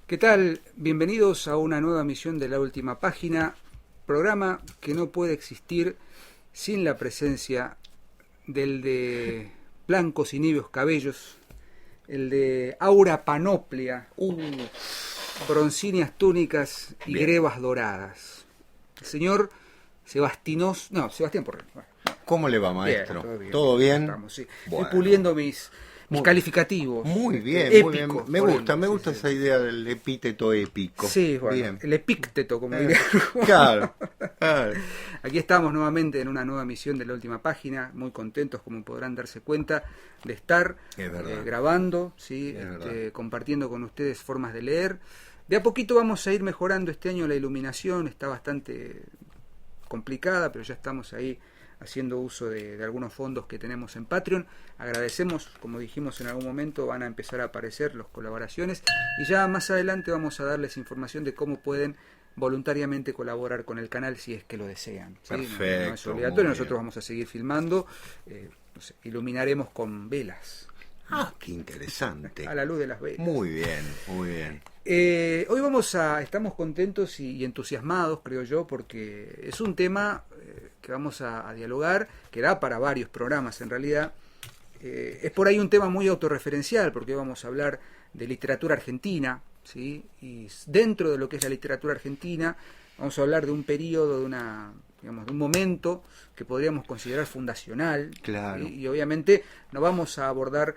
¿Qué tal? Bienvenidos a una nueva emisión de La Última Página, programa que no puede existir sin la presencia del de blancos y niveos cabellos, el de aura panoplia, broncíneas túnicas y Bien. grebas doradas. El señor Sebastián Porrel. Bueno, ¿Cómo le va, maestro? ¿Todo bien? Estamos, sí. Bueno. Estoy puliendo mis calificativos. Muy bien, épicos, muy bien. Me por gusta, ende, me gusta sí. esa idea del epíteto épico. Sí, bueno, Bien. el epícteto, como diría. Claro, claro. Aquí estamos nuevamente en una nueva emisión de La Última Página, muy contentos, como podrán darse cuenta, de estar Es verdad. grabando, ¿sí? Es verdad. Compartiendo con ustedes formas de leer. De a poquito vamos a ir mejorando este año la iluminación, está bastante complicada, pero ya estamos ahí haciendo uso de algunos fondos que tenemos en Patreon. Agradecemos, como dijimos en algún momento, van a empezar a aparecer las colaboraciones y ya más adelante vamos a darles información de cómo pueden voluntariamente colaborar con el canal si es que lo desean, ¿sí? Perfecto, No es obligatorio, muy nosotros bien. vamos a seguir filmando, no sé, iluminaremos con velas, Qué interesante. a la luz de las velas. Muy bien, muy bien. Hoy estamos contentos y entusiasmados, creo yo, porque es un tema que vamos a dialogar, que da para varios programas en realidad. Es por ahí un tema muy autorreferencial, porque vamos a hablar de literatura argentina, ¿sí? Y dentro de lo que es la literatura argentina, vamos a hablar de un periodo, de un momento que podríamos considerar fundacional. Claro. ¿sí? Y obviamente no vamos a abordar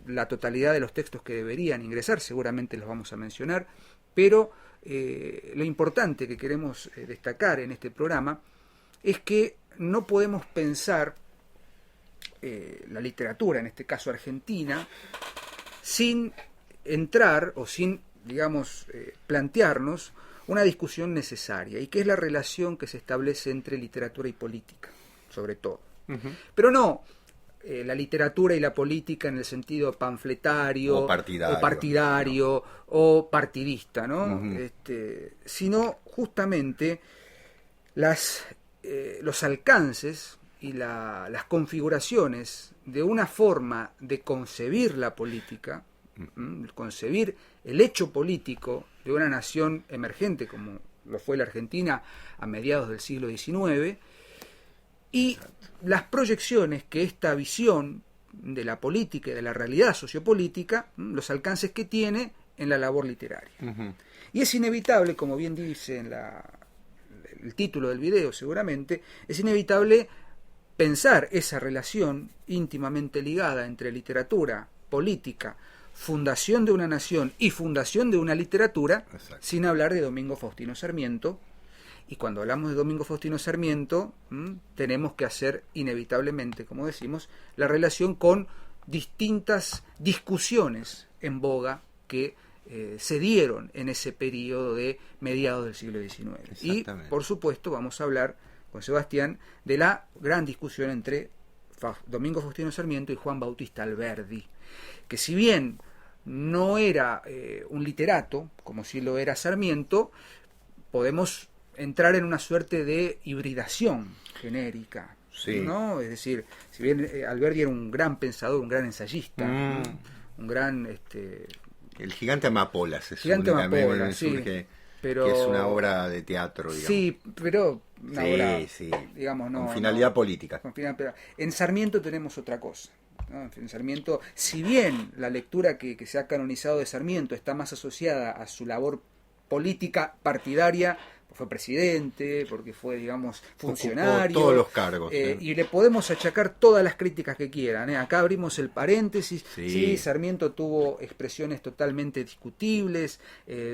la totalidad de los textos que deberían ingresar, seguramente los vamos a mencionar, pero lo importante que queremos destacar en este programa es que no podemos pensar la literatura, en este caso argentina, sin entrar o sin, digamos, plantearnos una discusión necesaria, y que es la relación que se establece entre literatura y política, sobre todo. Ujú. Pero no la literatura y la política en el sentido panfletario O partidario o partidista, ¿no? Ujú. Sino justamente los alcances y las configuraciones de una forma de concebir la política, concebir el hecho político de una nación emergente como lo fue la Argentina a mediados del siglo XIX, y las proyecciones que esta visión de la política y de la realidad sociopolítica, los alcances que tiene en la labor literaria. Ujú. Y es inevitable, como bien dice en el título del video seguramente, es inevitable pensar esa relación íntimamente ligada entre literatura, política, fundación de una nación y fundación de una literatura, Exacto. sin hablar de Domingo Faustino Sarmiento. Y cuando hablamos de Domingo Faustino Sarmiento, tenemos que hacer inevitablemente, como decimos, la relación con distintas discusiones en boga que se dieron en ese periodo de mediados del siglo XIX. Y, por supuesto, vamos a hablar con Sebastián de la gran discusión entre Domingo Faustino Sarmiento y Juan Bautista Alberdi, que si bien no era un literato, como si lo era Sarmiento, podemos entrar en una suerte de hibridación genérica, Sí. ¿no? Es decir, si bien Alberdi era un gran pensador, un gran ensayista, un gran El gigante amapola Gigante Amapola, sí, surge, pero que es una obra de teatro, digamos. sí, pero una obra, Sí. digamos, no, Con finalidad no, política. pero en Sarmiento tenemos otra cosa, ¿no? En Sarmiento, si bien la lectura que se ha canonizado de Sarmiento está más asociada a su labor política partidaria, fue presidente, porque fue, digamos, funcionario. Ocupó todos los cargos. Y le podemos achacar todas las críticas que quieran. Acá abrimos el paréntesis. Sí, Sarmiento tuvo expresiones totalmente discutibles,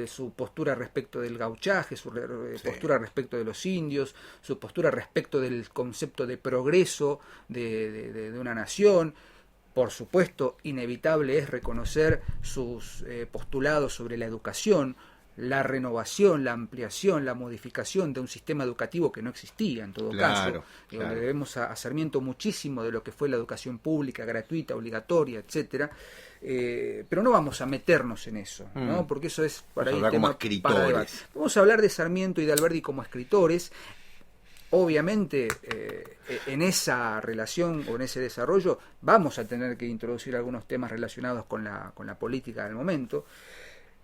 su postura respecto del gauchaje, su postura respecto de los indios, su postura respecto del concepto de progreso de una nación. Por supuesto, inevitable es reconocer sus postulados sobre la educación, la renovación, la ampliación, la modificación de un sistema educativo que no existía en todo caso. Le debemos a Sarmiento muchísimo de lo que fue la educación pública, gratuita, obligatoria, etcétera. Pero no vamos a meternos en eso, ¿no? Porque eso es para ahí tema para debate. Vamos a hablar de Sarmiento y de Alberdi como escritores. Obviamente, en esa relación o en ese desarrollo vamos a tener que introducir algunos temas relacionados con la política del momento,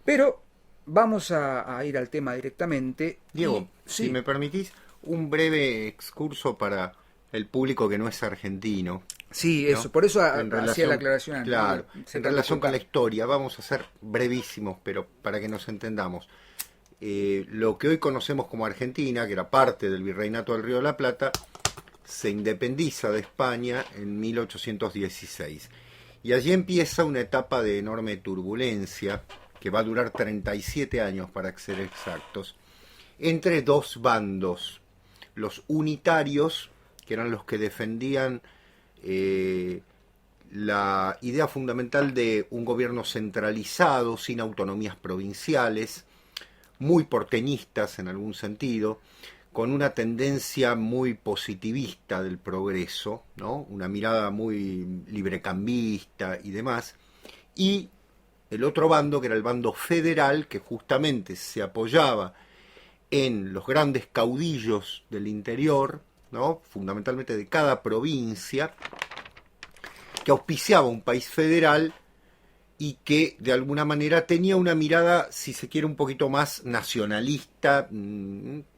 pero vamos a ir al tema directamente. Diego, si me permitís, un breve excurso para el público que no es argentino. Sí, ¿no? Por eso hacía la aclaración. Claro, en relación con la historia, vamos a ser brevísimos, pero para que nos entendamos. Lo que hoy conocemos como Argentina, que era parte del Virreinato del Río de la Plata, se independiza de España en 1816. Y allí empieza una etapa de enorme turbulencia, que va a durar 37 años para ser exactos, entre dos bandos. Los unitarios, que eran los que defendían la idea fundamental de un gobierno centralizado, sin autonomías provinciales, muy porteñistas en algún sentido, con una tendencia muy positivista del progreso, ¿no? Una mirada muy librecambista y demás, y el otro bando, que era el bando federal, que justamente se apoyaba en los grandes caudillos del interior, ¿no? Fundamentalmente de cada provincia, que auspiciaba un país federal y que de alguna manera tenía una mirada, si se quiere, un poquito más nacionalista,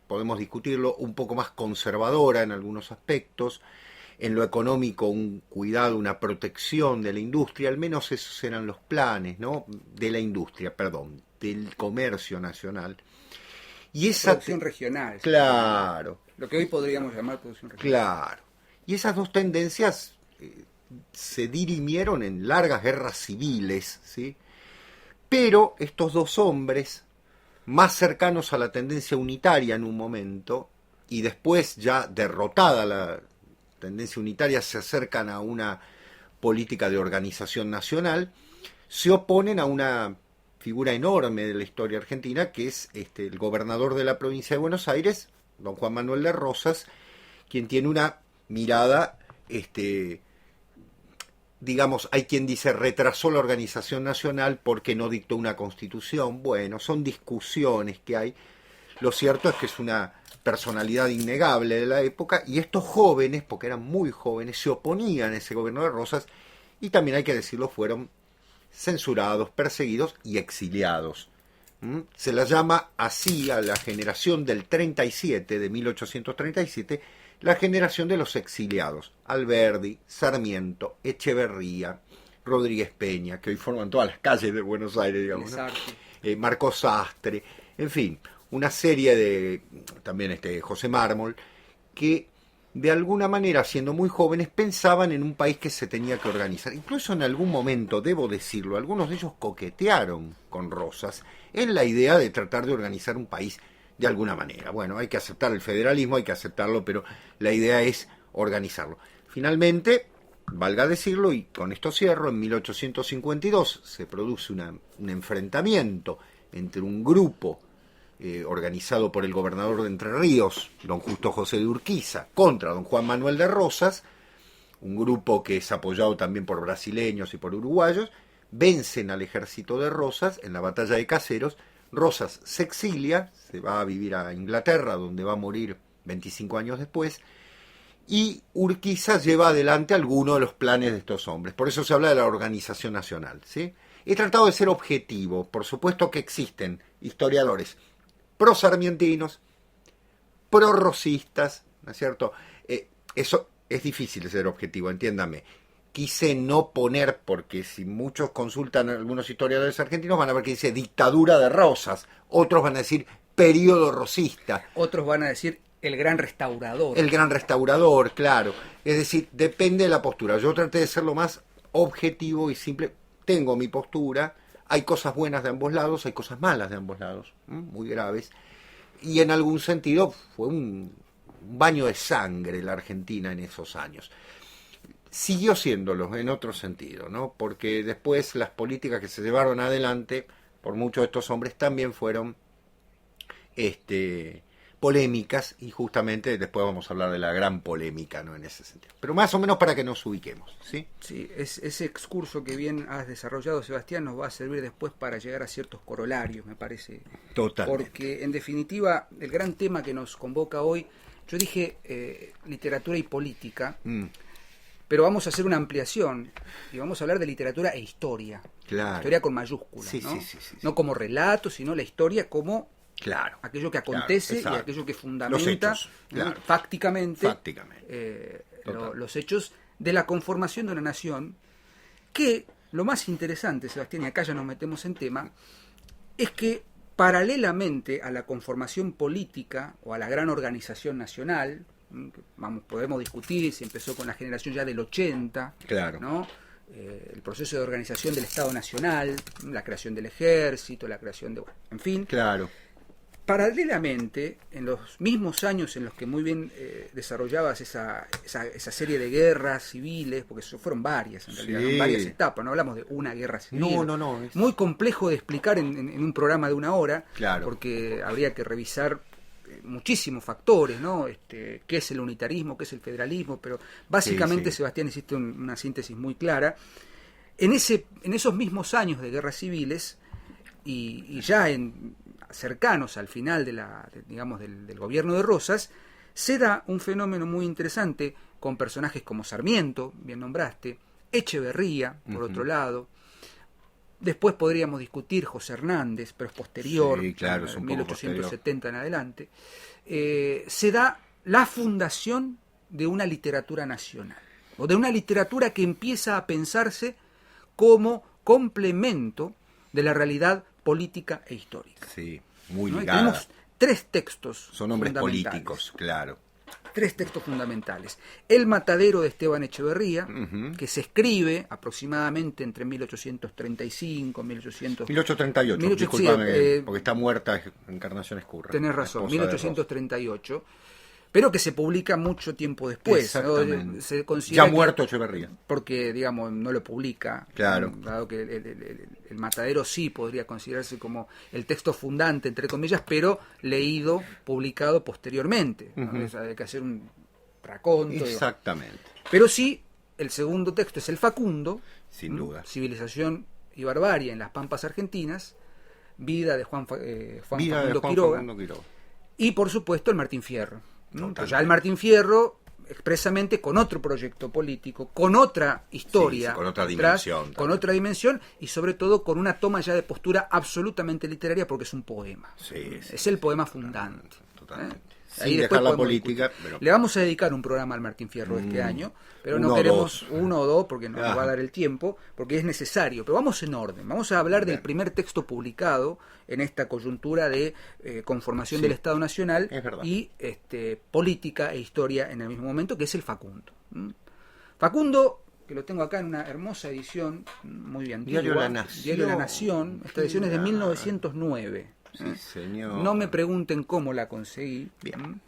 podemos discutirlo, un poco más conservadora en algunos aspectos, en lo económico un cuidado, una protección de la industria, al menos esos eran los planes, ¿no? De la industria, perdón, del comercio nacional. Y esa producción regional. Claro. Lo que hoy podríamos llamar producción regional. Claro. Y esas dos tendencias se dirimieron en largas guerras civiles, ¿sí? Pero estos dos hombres, más cercanos a la tendencia unitaria en un momento, y después ya derrotada la tendencia unitaria, se acercan a una política de organización nacional, se oponen a una figura enorme de la historia argentina, que es el gobernador de la provincia de Buenos Aires, don Juan Manuel de Rosas, quien tiene una mirada, digamos, hay quien dice retrasó la organización nacional porque no dictó una constitución. Bueno, son discusiones que hay. Lo cierto es que es una personalidad innegable de la época, y estos jóvenes, porque eran muy jóvenes, se oponían a ese gobierno de Rosas, y también hay que decirlo, fueron censurados, perseguidos y exiliados. Se la llama así a la generación del 37, de 1837, la generación de los exiliados. Alberdi, Sarmiento, Echeverría, Rodríguez Peña, que hoy forman todas las calles de Buenos Aires, digamos, ¿no? Marcos Sastre, en fin, una serie de, también José Mármol, que de alguna manera, siendo muy jóvenes, pensaban en un país que se tenía que organizar. Incluso en algún momento, debo decirlo, algunos de ellos coquetearon con Rosas en la idea de tratar de organizar un país de alguna manera. Bueno, hay que aceptar el federalismo, hay que aceptarlo, pero la idea es organizarlo. Finalmente, valga decirlo, y con esto cierro, en 1852 se produce un enfrentamiento entre un grupo organizado por el gobernador de Entre Ríos, don Justo José de Urquiza, contra don Juan Manuel de Rosas, un grupo que es apoyado también por brasileños y por uruguayos. Vencen al ejército de Rosas en la batalla de Caseros. Rosas se exilia, se va a vivir a Inglaterra, donde va a morir 25 años después, y Urquiza lleva adelante algunos de los planes de estos hombres. Por eso se habla de la organización nacional, ¿sí? He tratado de ser objetivo. Por supuesto que existen historiadores pro-sarmientinos, pro-rosistas, ¿no es cierto? Eso es difícil de ser objetivo, entiéndame. Quise no poner, porque si muchos consultan a algunos historiadores argentinos van a ver que dice dictadura de Rosas, otros van a decir periodo rosista. Otros van a decir el gran restaurador. El gran restaurador, claro. Es decir, depende de la postura. Yo traté de ser lo más objetivo y simple. Tengo mi postura. Hay cosas buenas de ambos lados, hay cosas malas de ambos lados, muy graves. Y en algún sentido fue un baño de sangre la Argentina en esos años. Siguió siéndolo en otro sentido, ¿no? Porque después las políticas que se llevaron adelante por muchos de estos hombres también fueron polémicas, y justamente después vamos a hablar de la gran polémica, ¿no? En ese sentido. Pero más o menos para que nos ubiquemos, ¿sí? Sí, ese excurso que bien has desarrollado, Sebastián, nos va a servir después para llegar a ciertos corolarios, me parece. Totalmente. Porque, en definitiva, el gran tema que nos convoca hoy, yo dije literatura y política, pero vamos a hacer una ampliación y vamos a hablar de literatura e historia. Claro. Historia con mayúsculas, Sí, ¿no? sí. No como relato, sino la historia como Claro. aquello que acontece Claro, y aquello que los fundamenta hechos, claro. fácticamente Total. los hechos de la conformación de una nación, que lo más interesante, Sebastián, y acá ya nos metemos en tema, es que paralelamente a la conformación política o a la gran organización nacional, podemos discutir si empezó con la generación ya del 80, Claro. ¿no? El proceso de organización del Estado Nacional, la creación del ejército, la creación de... Bueno, en fin. Claro. Paralelamente, en los mismos años en los que muy bien desarrollabas esa serie de guerras civiles, porque eso fueron varias, en realidad, Sí. varias etapas, no hablamos de una guerra civil. No. Muy complejo de explicar en un programa de una hora, Claro. porque habría que revisar muchísimos factores, ¿no? Qué es el unitarismo, qué es el federalismo, pero básicamente, Sí. Sebastián, hiciste una síntesis muy clara. En esos mismos años de guerras civiles, y ya cercanos al final del gobierno de Rosas, se da un fenómeno muy interesante con personajes como Sarmiento, bien nombraste, Echeverría, por otro lado. Después podríamos discutir José Hernández, pero es posterior, Sí, claro, es un poco 1870 en adelante. Se da la fundación de una literatura nacional, o de una literatura que empieza a pensarse como complemento de la realidad política e histórica. Sí, muy ¿No? ligada. Tenemos tres textos Son hombres fundamentales. políticos, claro. Tres textos fundamentales. El matadero de Esteban Echeverría, que se escribe aproximadamente entre 1835, 1838, discúlpame, porque está muerta Encarnación Escurra. Tenés razón, la esposa de Rosa. 1838, pero que se publica mucho tiempo después. Exactamente. ¿no? Se considera Ya muerto Echeverría. porque, digamos, no lo publica. Claro. Dado que el matadero sí podría considerarse como el texto fundante, entre comillas, pero leído, publicado posteriormente. ¿no? Hay que hacer un raconto. Exactamente. Pero sí, el segundo texto es el Facundo. Sin duda. Civilización y barbarie en las Pampas Argentinas. Vida de Juan Vida de Facundo Juan Quiroga. Facundo Quiroga. Y por supuesto el Martín Fierro. Totalmente. Ya el Martín Fierro, expresamente con otro proyecto político, con otra historia, Sí, con otra detrás, dimensión. con otra dimensión y sobre todo con una toma ya de postura absolutamente literaria porque es un poema. Sí, Es el poema fundante. Totalmente. Ahí Sin después dejar la podemos política. discutir. Pero... Le vamos a dedicar un programa al Martín Fierro este año, pero no Uno o queremos dos. uno o dos porque no nos va a dar el tiempo, porque es necesario. Pero vamos en orden. Vamos a hablar del primer texto publicado en esta coyuntura de conformación del Estado Nacional y política e historia en el mismo momento, que es el Facundo. Facundo, que lo tengo acá en una hermosa edición, muy antigua. Diario La Nación. Diario La Nación. Esta edición es de 1909. Sí, señor. No me pregunten cómo la conseguí. Bien.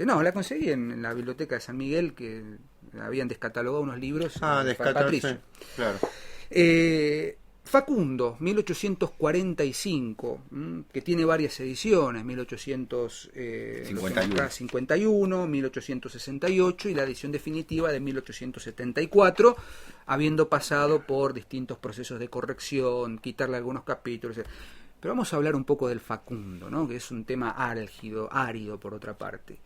No, la conseguí en la biblioteca de San Miguel, que habían descatalogado unos libros para Patricio. Claro. Facundo, 1845, que tiene varias ediciones, 1851, 1868 y la edición definitiva de 1874, habiendo pasado por distintos procesos de corrección, quitarle algunos capítulos. Pero vamos a hablar un poco del Facundo, ¿no? Que es un tema álgido, árido por otra parte.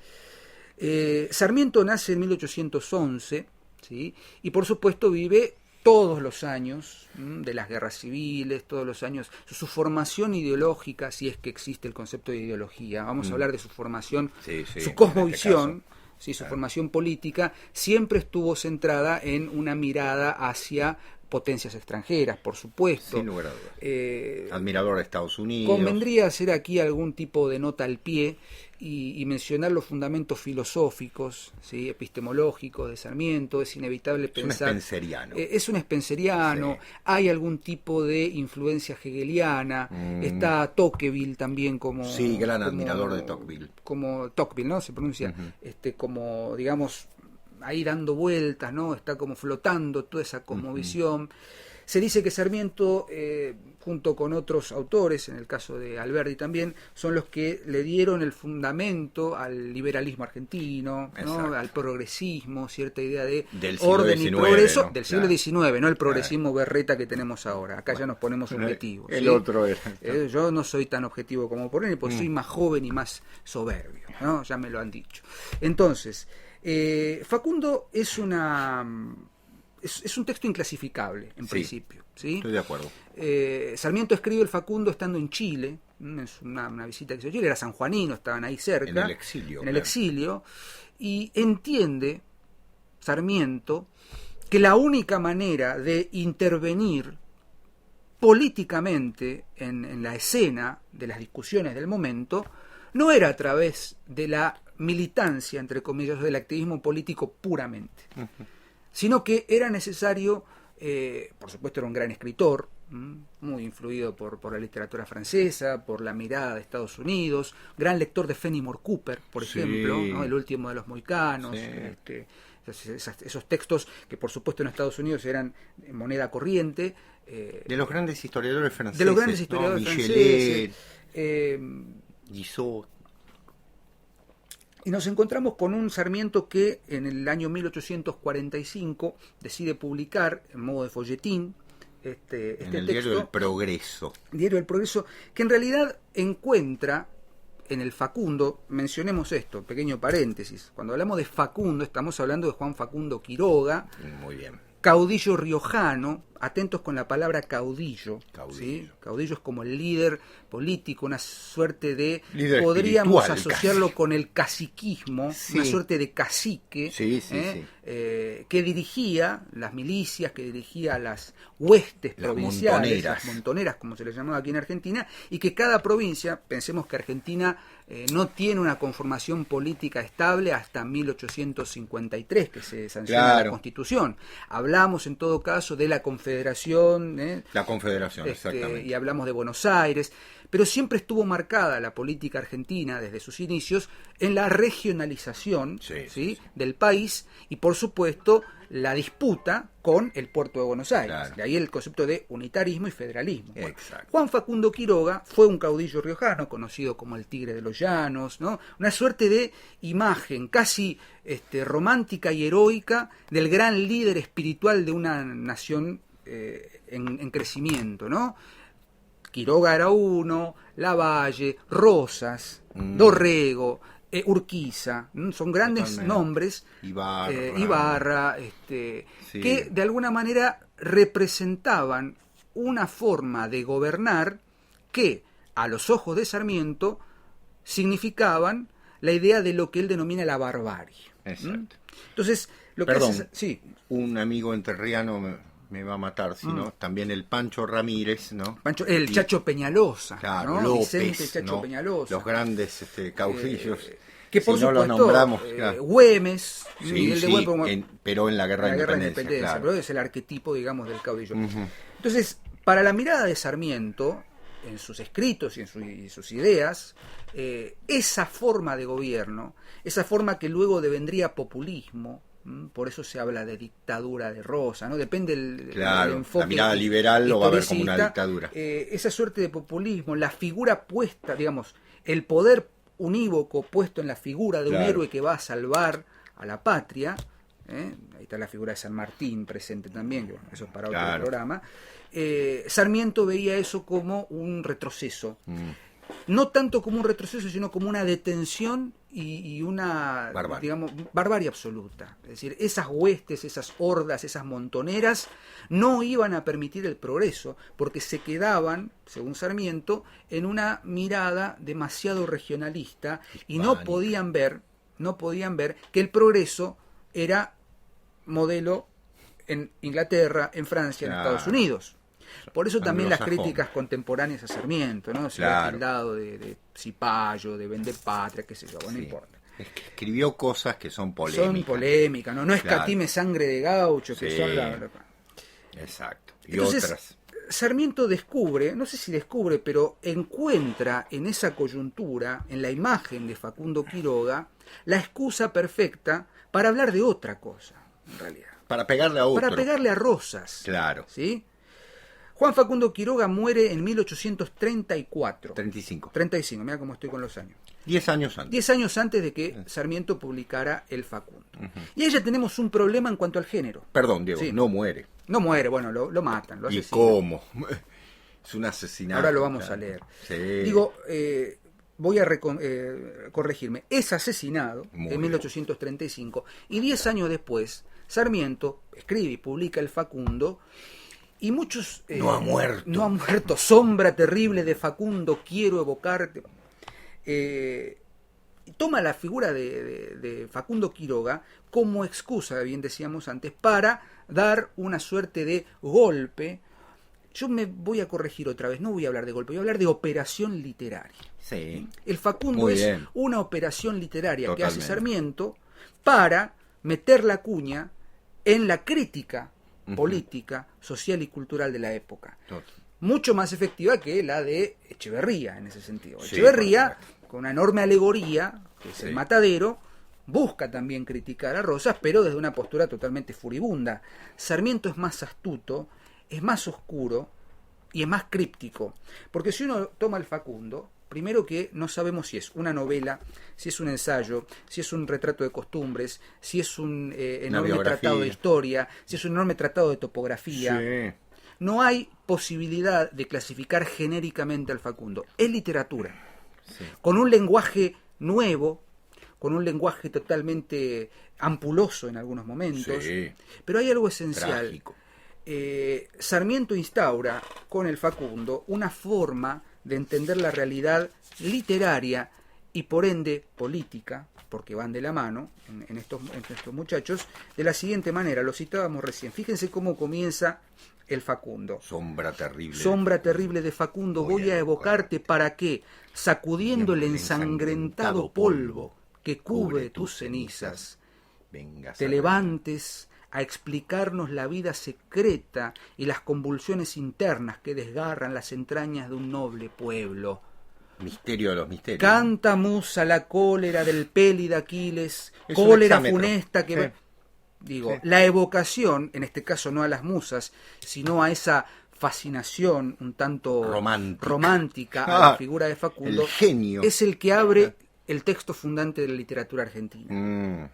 Sarmiento nace en 1811, ¿sí? Y por supuesto vive todos los años de las guerras civiles, todos los años, su formación ideológica, si es que existe el concepto de ideología, vamos a hablar de su formación, su cosmovisión, su formación política, siempre estuvo centrada en una mirada hacia potencias extranjeras, por supuesto. Sin lugar a dudas. Admirador de Estados Unidos. Convendría hacer aquí algún tipo de nota al pie y mencionar los fundamentos filosóficos, ¿sí? Epistemológicos de Sarmiento. Es inevitable pensar... Es un spenceriano. Sí. Hay algún tipo de influencia hegeliana. Está Tocqueville también como... Sí, gran admirador de Tocqueville. Como Tocqueville, ¿no? Se pronuncia. Como, digamos... ahí dando vueltas, ¿no? Está como flotando toda esa cosmovisión. Se dice que Sarmiento, junto con otros autores, en el caso de Alberdi también, son los que le dieron el fundamento al liberalismo argentino, ¿no? Al progresismo, cierta idea de orden y progreso, ¿no? Del siglo XIX, no el progresismo berreta que tenemos ahora. Acá ya nos ponemos objetivos. El otro era. Yo no soy tan objetivo como por él, porque soy más joven y más soberbio, ¿no? Ya me lo han dicho. Entonces... Facundo es es un texto inclasificable, en principio. ¿Sí? Estoy de acuerdo. Sarmiento escribe el Facundo estando en Chile, es una visita que hizo a Chile, era sanjuanino, estaban ahí cerca. En el exilio. En el exilio, y entiende Sarmiento que la única manera de intervenir políticamente en la escena de las discusiones del momento no era a través de la militancia, entre comillas, del activismo político puramente, sino que era necesario, por supuesto era un gran escritor, muy influido por la literatura francesa, por la mirada de Estados Unidos, gran lector de Fenimore Cooper, por ejemplo, ¿no? El último de los mohicanos, esos textos que por supuesto en Estados Unidos eran moneda corriente. De los grandes historiadores franceses. De los grandes historiadores franceses. Guizot. Y nos encontramos con un Sarmiento que en el año 1845 decide publicar en modo de folletín este en el texto, Diario del Progreso. Diario del Progreso, que en realidad encuentra en el Facundo, mencionemos esto, pequeño paréntesis, cuando hablamos de Facundo estamos hablando de Juan Facundo Quiroga, muy bien, caudillo riojano, atentos con la palabra caudillo. ¿Sí? Caudillo es como el líder político, una suerte de, líder podríamos asociarlo con el caciquismo, una suerte de cacique, que dirigía las milicias, que dirigía las huestes provinciales, las montoneras, como se les llamaba aquí en Argentina, y que cada provincia, pensemos que Argentina no tiene una conformación política estable hasta 1853, que se sanciona la Constitución. Hablamos en todo caso de la Confederación. La Confederación, exactamente. Y hablamos de Buenos Aires, pero siempre estuvo marcada la política argentina desde sus inicios en la regionalización del país y por supuesto la disputa con el puerto de Buenos Aires. Claro. De ahí el concepto de unitarismo y federalismo. Bueno, exacto. Juan Facundo Quiroga fue un caudillo riojano, conocido como el Tigre de los Llanos, ¿no? Una suerte de imagen casi romántica y heroica del gran líder espiritual de una nación en crecimiento, ¿no? Quiroga era uno, Lavalle, Rosas, Dorrego, Urquiza, son grandes nombres, Ibarra, que de alguna manera representaban una forma de gobernar que a los ojos de Sarmiento significaban la idea de lo que él denomina la barbarie. Exacto. Entonces, lo Perdón, que hace, un amigo entrerriano me va a matar, sino también el Pancho Ramírez, ¿no? El Chacho Peñalosa, claro, ¿no? López, Vicente Chacho ¿no? Peñalosa. Los grandes caudillos. Que por si no supuesto, los nombramos, Güemes, Miguel de Güemes, pero en la Guerra de Independencia, claro. Pero es el arquetipo, digamos, del caudillo. Entonces, para la mirada de Sarmiento, en sus escritos y en sus ideas, esa forma de gobierno, esa forma que luego devendría populismo, por eso se habla de dictadura de Rosa, ¿no? Depende del enfoque. La mirada liberal lo va a ver como una dictadura. Esa suerte de populismo, la figura puesta, digamos, el poder unívoco puesto en la figura de un héroe que va a salvar a la patria, ahí está la figura de San Martín presente también, bueno, eso es para otro programa. Sarmiento veía eso como un retroceso, no tanto como un retroceso, sino como una detención y una barbarie absoluta. Es decir, esas huestes, esas hordas, esas montoneras no iban a permitir el progreso, porque se quedaban, según Sarmiento, en una mirada demasiado regionalista y no podían ver que el progreso era modelo en Inglaterra, en Francia, en Estados Unidos. Por eso también las críticas contemporáneas a Sarmiento, ¿no? Se ha tildado de cipayo, de vender patria, qué sé yo, no importa. Es que escribió cosas que son polémicas. Son polémicas, no escatime sangre de gaucho, que son la... Exacto. Y entonces, otras. Sarmiento descubre, no sé si descubre, pero encuentra en esa coyuntura, en la imagen de Facundo Quiroga, la excusa perfecta para hablar de otra cosa, en realidad. Para pegarle a otro. Para pegarle a Rosas. Claro. ¿Sí? Juan Facundo Quiroga muere en 1834. 35, mira cómo estoy con los años. 10 años antes. 10 años antes de que Sarmiento publicara El Facundo. Y ahí ya tenemos un problema en cuanto al género. Perdón, Diego, no muere. No muere, bueno, lo matan, lo asesinan. ¿Y cómo? Es un asesinato. Ahora lo vamos a leer. Sí. Digo, voy a corregirme, es asesinado en 1835 y 10 años después Sarmiento escribe y publica El Facundo y muchos... no ha muerto. No ha muerto, sombra terrible de Facundo, quiero evocarte. Toma la figura de Facundo Quiroga como excusa, bien decíamos antes, para dar una suerte de golpe. Yo me voy a corregir otra vez, no voy a hablar de golpe, voy a hablar de operación literaria. Sí. El Facundo es una operación literaria que hace Sarmiento para meter la cuña en la crítica política, social y cultural de la época. Mucho más efectiva que la de Echeverría en ese sentido. Sí, Echeverría, con una enorme alegoría, que es el matadero, busca también criticar a Rosas, pero desde una postura totalmente furibunda. Sarmiento es más astuto, es más oscuro y es más críptico. Porque si uno toma el Facundo, primero que no sabemos si es una novela, si es un ensayo, si es un retrato de costumbres, si es un enorme tratado de historia, si es un enorme tratado de topografía. Sí. No hay posibilidad de clasificar genéricamente al Facundo. Es literatura. Sí. Con un lenguaje nuevo, con un lenguaje totalmente ampuloso en algunos momentos. Sí. Pero hay algo esencial. Sarmiento instaura con el Facundo una forma de entender la realidad literaria y por ende política, porque van de la mano en estos muchachos, de la siguiente manera, lo citábamos recién. Fíjense cómo comienza el Facundo. Sombra terrible. Sombra terrible de Facundo, voy a evocarte para que, sacudiendo el ensangrentado polvo que cubre tus cenizas, te levantes a explicarnos la vida secreta y las convulsiones internas que desgarran las entrañas de un noble pueblo. Misterio de los misterios. Canta musa la cólera del pélida Aquiles, cólera funesta que... Sí. Digo, sí. La evocación, en este caso no a las musas, sino a esa fascinación un tanto romántica a la figura de Facundo, el genio. Es el que abre el texto fundante de la literatura argentina.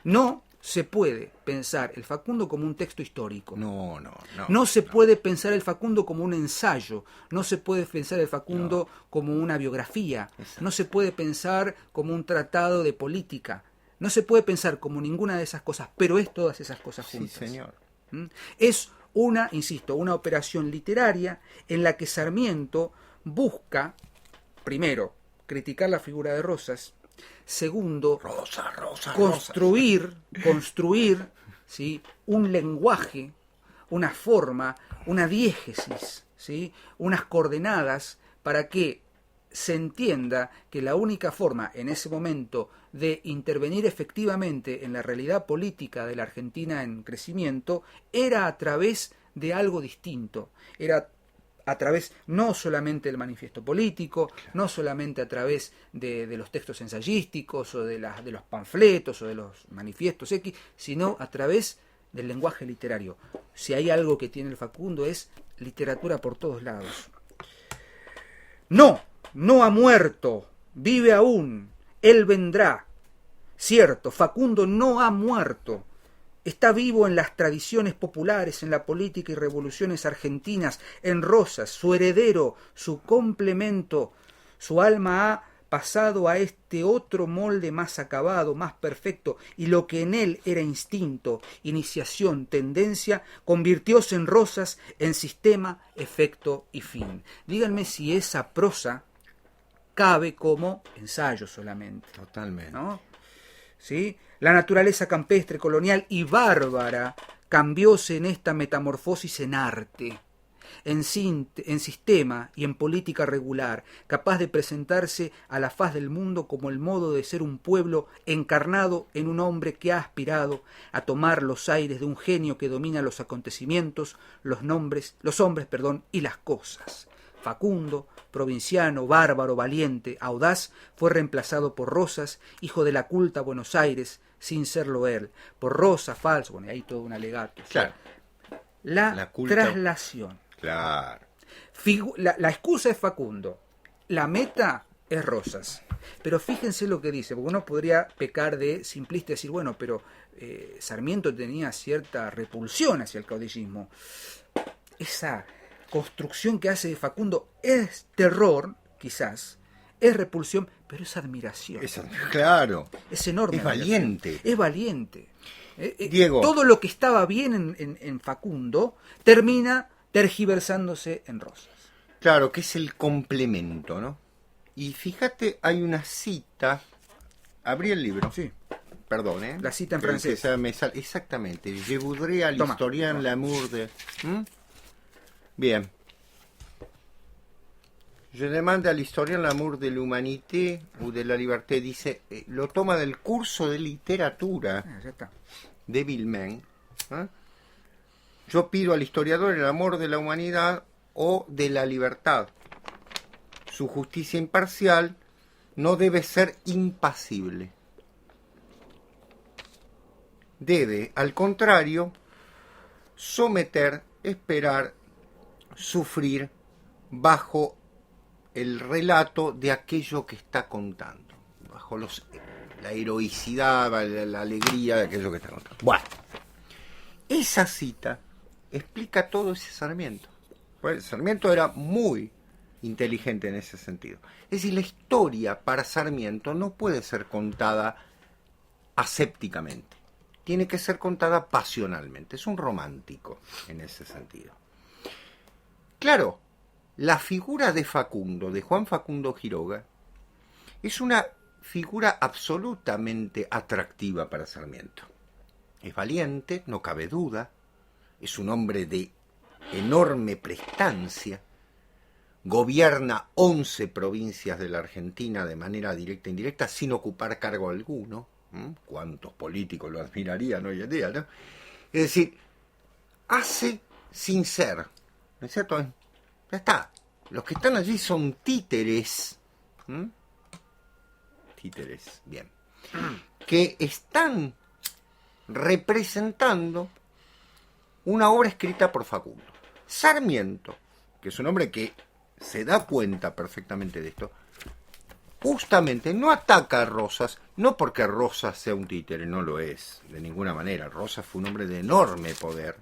No se puede pensar el Facundo como un texto histórico. No se puede pensar el Facundo como un ensayo. No se puede pensar el Facundo como una biografía. Exacto. No se puede pensar como un tratado de política. No se puede pensar como ninguna de esas cosas, pero es todas esas cosas juntas. Sí, señor. Es una operación literaria en la que Sarmiento busca, primero, criticar la figura de Rosas, segundo, construir ¿sí? un lenguaje, una forma, una diégesis, ¿sí? unas coordenadas para que se entienda que la única forma en ese momento de intervenir efectivamente en la realidad política de la Argentina en crecimiento era a través de algo distinto, era a través no solamente del manifiesto político, no solamente a través de los textos ensayísticos o de los panfletos o de los manifiestos X, sino a través del lenguaje literario. Si hay algo que tiene el Facundo es literatura por todos lados. No ha muerto, vive aún, él vendrá. Cierto, Facundo no ha muerto. Está vivo en las tradiciones populares, en la política y revoluciones argentinas, en Rosas, su heredero, su complemento. Su alma ha pasado a este otro molde más acabado, más perfecto, y lo que en él era instinto, iniciación, tendencia, convirtióse en Rosas, en sistema, efecto y fin. Díganme si esa prosa cabe como ensayo solamente. Totalmente. ¿No? ¿Sí? La naturaleza campestre, colonial y bárbara cambióse en esta metamorfosis en arte, en sistema y en política regular, capaz de presentarse a la faz del mundo como el modo de ser un pueblo encarnado en un hombre que ha aspirado a tomar los aires de un genio que domina los acontecimientos, los hombres, y las cosas. Facundo, provinciano, bárbaro, valiente, audaz, fue reemplazado por Rosas, hijo de la culta Buenos Aires, sin serlo él, por Rosa, falso, bueno, ahí todo un alegato. Claro. La traslación. Claro. La excusa es Facundo, la meta es Rosas. Pero fíjense lo que dice, porque uno podría pecar de simplista y decir, bueno, pero Sarmiento tenía cierta repulsión hacia el caudillismo. Esa construcción que hace de Facundo es terror, quizás, es repulsión, pero es admiración. Claro. Es enorme. Es valiente. Es valiente. Diego. Todo lo que estaba bien en Facundo termina tergiversándose en Rosas. Claro, que es el complemento, ¿no? Y fíjate, hay una cita. Abrí el libro. Sí. Perdón, ¿eh? La cita en francés. Exactamente. Je voudrais à l'historien l'amour de... Bien. Je demande à l'historien l'amour de l'humanité ou de la liberté. Dice, lo toma del curso de literatura Ya está. de Villemain. Yo pido al historiador el amor de la humanidad o de la libertad. Su justicia imparcial no debe ser impasible. Debe, al contrario, someter, esperar, sufrir bajo el relato de aquello que está contando, bajo la heroicidad, la alegría de aquello que está contando. Bueno, esa cita explica todo ese Sarmiento. Pues Sarmiento era muy inteligente en ese sentido. Es decir, la historia para Sarmiento no puede ser contada asépticamente. Tiene que ser contada pasionalmente. Es un romántico en ese sentido. Claro, la figura de Facundo, de Juan Facundo Quiroga, es una figura absolutamente atractiva para Sarmiento. Es valiente, no cabe duda. Es un hombre de enorme prestancia. Gobierna 11 provincias de la Argentina de manera directa e indirecta sin ocupar cargo alguno. ¿Cuántos políticos lo admirarían hoy en día, no? Es decir, hace sin ser, ¿no es cierto? Ya está. Los que están allí son títeres. Títeres, bien. Que están representando una obra escrita por Facundo. Sarmiento, que es un hombre que se da cuenta perfectamente de esto, justamente no ataca a Rosas, no porque Rosas sea un títere, no lo es, de ninguna manera. Rosas fue un hombre de enorme poder.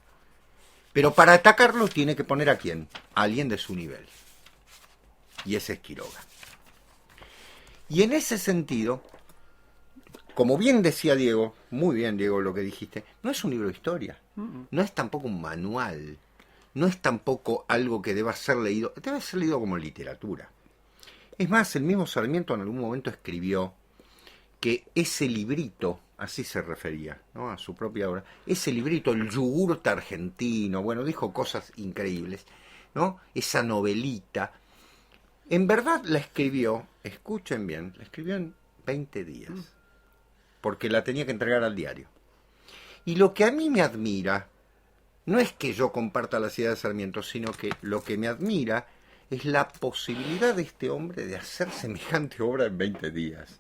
Pero para atacarlo tiene que poner ¿a quién? A alguien de su nivel. Y ese es Quiroga. Y en ese sentido, como bien decía Diego, muy bien Diego lo que dijiste, no es un libro de historia, no es tampoco un manual, no es tampoco algo que deba ser leído, debe ser leído como literatura. Es más, el mismo Sarmiento en algún momento escribió que ese librito, así se refería, ¿no?, a su propia obra, ese librito, el yogurte argentino, bueno, dijo cosas increíbles, ¿no? Esa novelita, en verdad la escribió, escuchen bien, la escribió en 20 días, porque la tenía que entregar al diario. Y lo que a mí me admira, no es que yo comparta las ideas de Sarmiento, sino que lo que me admira es la posibilidad de este hombre de hacer semejante obra en 20 días.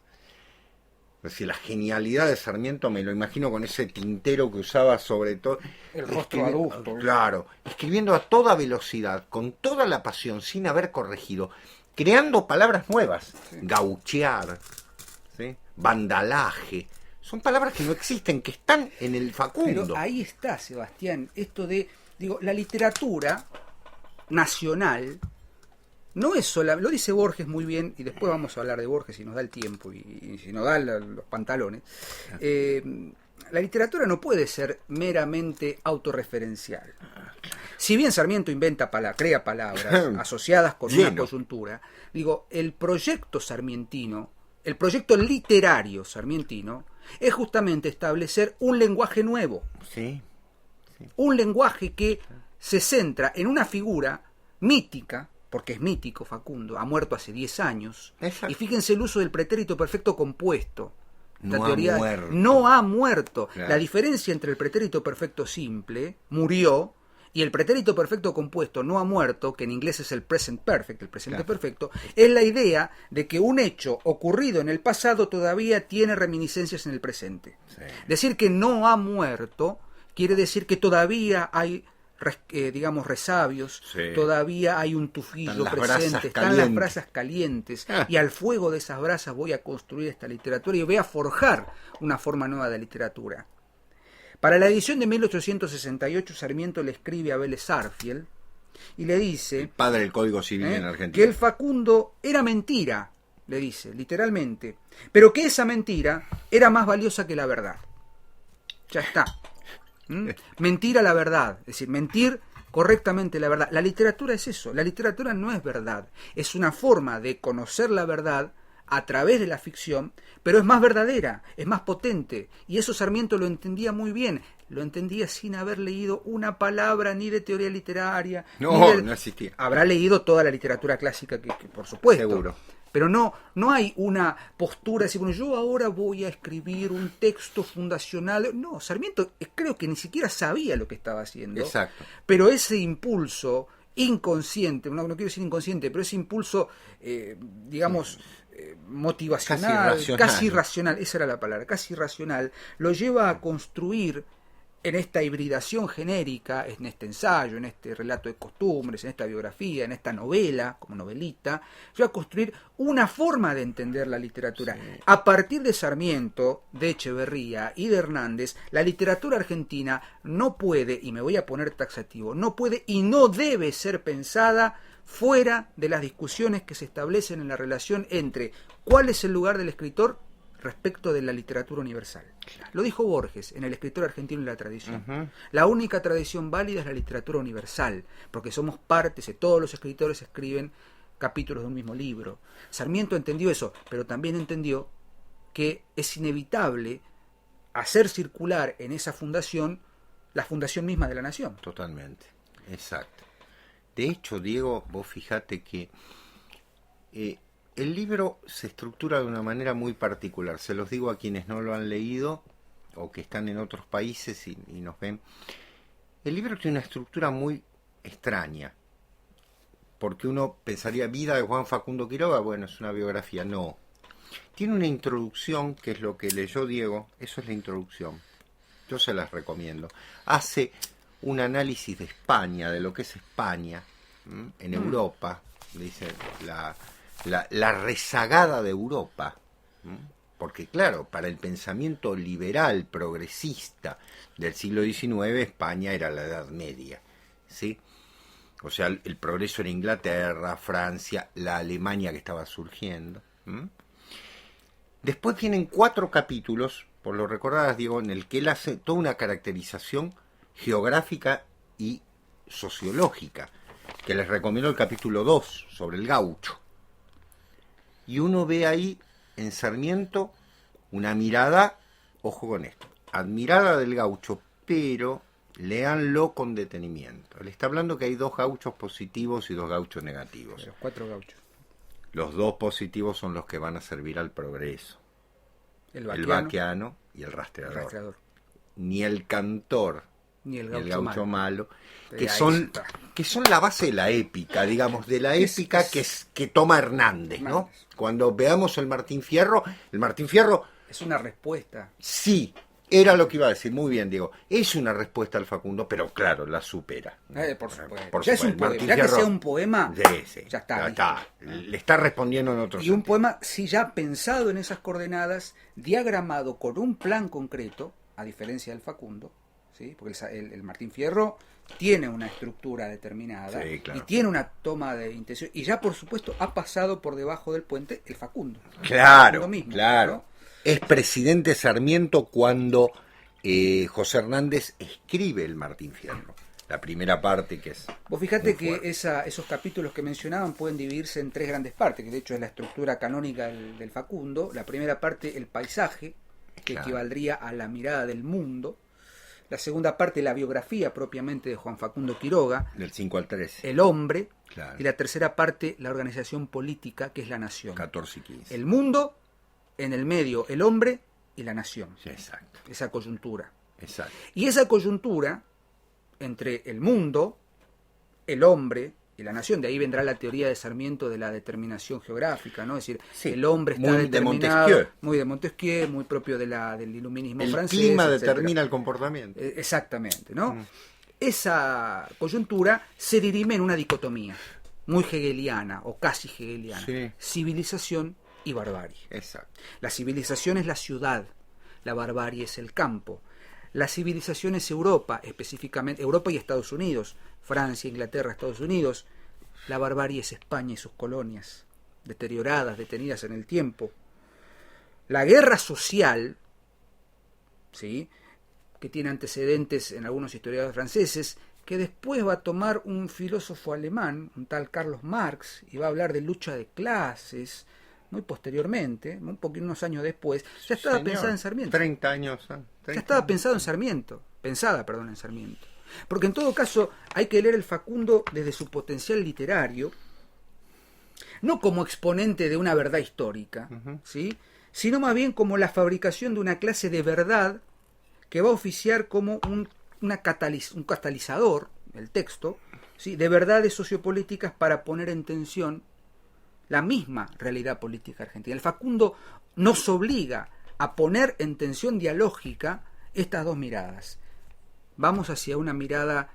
Es decir, la genialidad de Sarmiento me lo imagino con ese tintero que usaba sobre todo. El rostro adusto. Claro, escribiendo a toda velocidad, con toda la pasión, sin haber corregido, creando palabras nuevas. Sí. Gauchear, ¿sí? Vandalaje. Son palabras que no existen, que están en el Facundo. Pero ahí está, Sebastián, esto de, digo, la literatura nacional no es sola, lo dice Borges muy bien, y después vamos a hablar de Borges si nos da el tiempo y si nos da los pantalones. La literatura no puede ser meramente autorreferencial. Si bien Sarmiento crea palabras asociadas con una coyuntura, digo, el proyecto sarmientino, el proyecto literario sarmientino, es justamente establecer un lenguaje nuevo. Sí. Un lenguaje que se centra en una figura mítica, porque es mítico Facundo, ha muerto hace 10 años. Exacto. Y fíjense el uso del pretérito perfecto compuesto. No ha muerto. No ha muerto. Claro. La diferencia entre el pretérito perfecto simple, murió, y el pretérito perfecto compuesto, no ha muerto, que en inglés es el present perfect, el presente perfecto, es la idea de que un hecho ocurrido en el pasado todavía tiene reminiscencias en el presente. Sí. Decir que no ha muerto quiere decir que todavía hay, digamos, resabios, todavía hay un tufillo presente, están las brasas calientes, y al fuego de esas brasas voy a construir esta literatura y voy a forjar una forma nueva de literatura. Para la edición de 1868, Sarmiento le escribe a Vélez Sarsfield y le dice, el padre del Código Civil en Argentina, que el Facundo era mentira, le dice, literalmente, pero que esa mentira era más valiosa que la verdad. Ya está. Mentir a la verdad, es decir, mentir correctamente la verdad. La literatura es eso, la literatura no es verdad, es una forma de conocer la verdad a través de la ficción, pero es más verdadera, es más potente, y eso Sarmiento lo entendía muy bien, lo entendía sin haber leído una palabra ni de teoría literaria. No existía. Habrá leído toda la literatura clásica que por supuesto. Seguro. Pero no hay una postura así, bueno, yo ahora voy a escribir un texto fundacional. No, Sarmiento creo que ni siquiera sabía lo que estaba haciendo. Exacto. Pero ese impulso inconsciente, no quiero decir inconsciente, pero ese impulso, motivacional, casi irracional, esa era la palabra, casi irracional, lo lleva a construir en esta hibridación genérica, en este ensayo, en este relato de costumbres, en esta biografía, en esta novela, como novelita, lleva a construir una forma de entender la literatura. Sí. A partir de Sarmiento, de Echeverría y de Hernández, la literatura argentina no puede, y me voy a poner taxativo, no puede y no debe ser pensada fuera de las discusiones que se establecen en la relación entre cuál es el lugar del escritor respecto de la literatura universal. Lo dijo Borges en El escritor argentino y la tradición. Uh-huh. La única tradición válida es la literatura universal, porque somos partes, todos los escritores escriben capítulos de un mismo libro. Sarmiento entendió eso, pero también entendió que es inevitable hacer circular en esa fundación la fundación misma de la nación. Totalmente, exacto. De hecho, Diego, vos fijate que el libro se estructura de una manera muy particular. Se los digo a quienes no lo han leído o que están en otros países y nos ven. El libro tiene una estructura muy extraña, porque uno pensaría, vida de Juan Facundo Quiroga, bueno, es una biografía. No. Tiene una introducción, que es lo que leyó Diego, eso es la introducción. Yo se las recomiendo. Hace un análisis de España, de lo que es España, en Europa, dice la rezagada de Europa, porque claro, para el pensamiento liberal, progresista del siglo XIX, España era la Edad Media, ¿sí? O sea, el progreso era Inglaterra, Francia, la Alemania que estaba surgiendo. Después vienen 4 capítulos, por lo recordadas, Diego, en el que él hace toda una caracterización geográfica y sociológica, que les recomiendo el capítulo 2, sobre el gaucho. Y uno ve ahí en Sarmiento una mirada, ojo con esto, admirada del gaucho, pero léanlo con detenimiento. Él está hablando que hay 2 gauchos positivos y 2 gauchos negativos. Los 4 gauchos. Los 2 positivos son los que van a servir al progreso. El vaqueano y el rastreador. Ni el cantor ni el gaucho malo, que son la base de la épica, digamos, de la épica que toma Hernández, ¿no? Cuando veamos el Martín Fierro es una respuesta. Sí, era lo que iba a decir, muy bien, Diego. Es una respuesta al Facundo, pero claro, la supera. Por supuesto. Ya es un poema, ya que sea un poema, ya está. Le está respondiendo en otro sentido. Un poema, sí, ya pensado en esas coordenadas, diagramado con un plan concreto, a diferencia del Facundo, ¿sí? Porque el Martín Fierro tiene una estructura determinada, sí, claro, y tiene una toma de intención, y ya por supuesto ha pasado por debajo del puente el Facundo. Claro, el Facundo mismo, claro. ¿No? Es presidente Sarmiento cuando José Hernández escribe el Martín Fierro, la primera parte, que es... Vos fijate que esos capítulos que mencionaban pueden dividirse en 3 grandes partes, que de hecho es la estructura canónica del Facundo. La primera parte, el paisaje, que equivaldría a la mirada del mundo. La segunda parte, la biografía propiamente de Juan Facundo Quiroga. Del 5 al 13. El hombre. Claro. Y la tercera parte, la organización política, que es la nación. 14 y 15. El mundo, en el medio, el hombre y la nación. Sí, exacto. Esa coyuntura. Exacto. Y esa coyuntura entre el mundo, el hombre y la nación, de ahí vendrá la teoría de Sarmiento de la determinación geográfica, ¿no? Es decir, sí, el hombre está determinado, muy de Montesquieu, muy propio del iluminismo francés. El clima determina el comportamiento. Exactamente, ¿no? Esa coyuntura se dirime en una dicotomía muy hegeliana o casi hegeliana, sí, civilización y barbarie. Exacto. La civilización es la ciudad, la barbarie es el campo. La civilización es Europa, específicamente Europa y Estados Unidos, Francia, Inglaterra, Estados Unidos. La barbarie es España y sus colonias. deterioradas, detenidas en el tiempo. La guerra social, ¿sí?, que tiene antecedentes en algunos historiadores franceses, que después va a tomar un filósofo alemán, un tal Carlos Marx, y va a hablar de lucha de clases, muy posteriormente, unos años después, ya estaba pensada en Sarmiento. 30 años. 30 ya estaba pensado en Sarmiento, en Sarmiento. Porque en todo caso hay que leer el Facundo desde su potencial literario, no como exponente de una verdad histórica, ¿sí?, sino más bien como la fabricación de una clase de verdad que va a oficiar como un catalizador, el texto, ¿sí?, de verdades sociopolíticas para poner en tensión la misma realidad política argentina. El Facundo nos obliga a poner en tensión dialógica estas dos miradas. Vamos hacia una mirada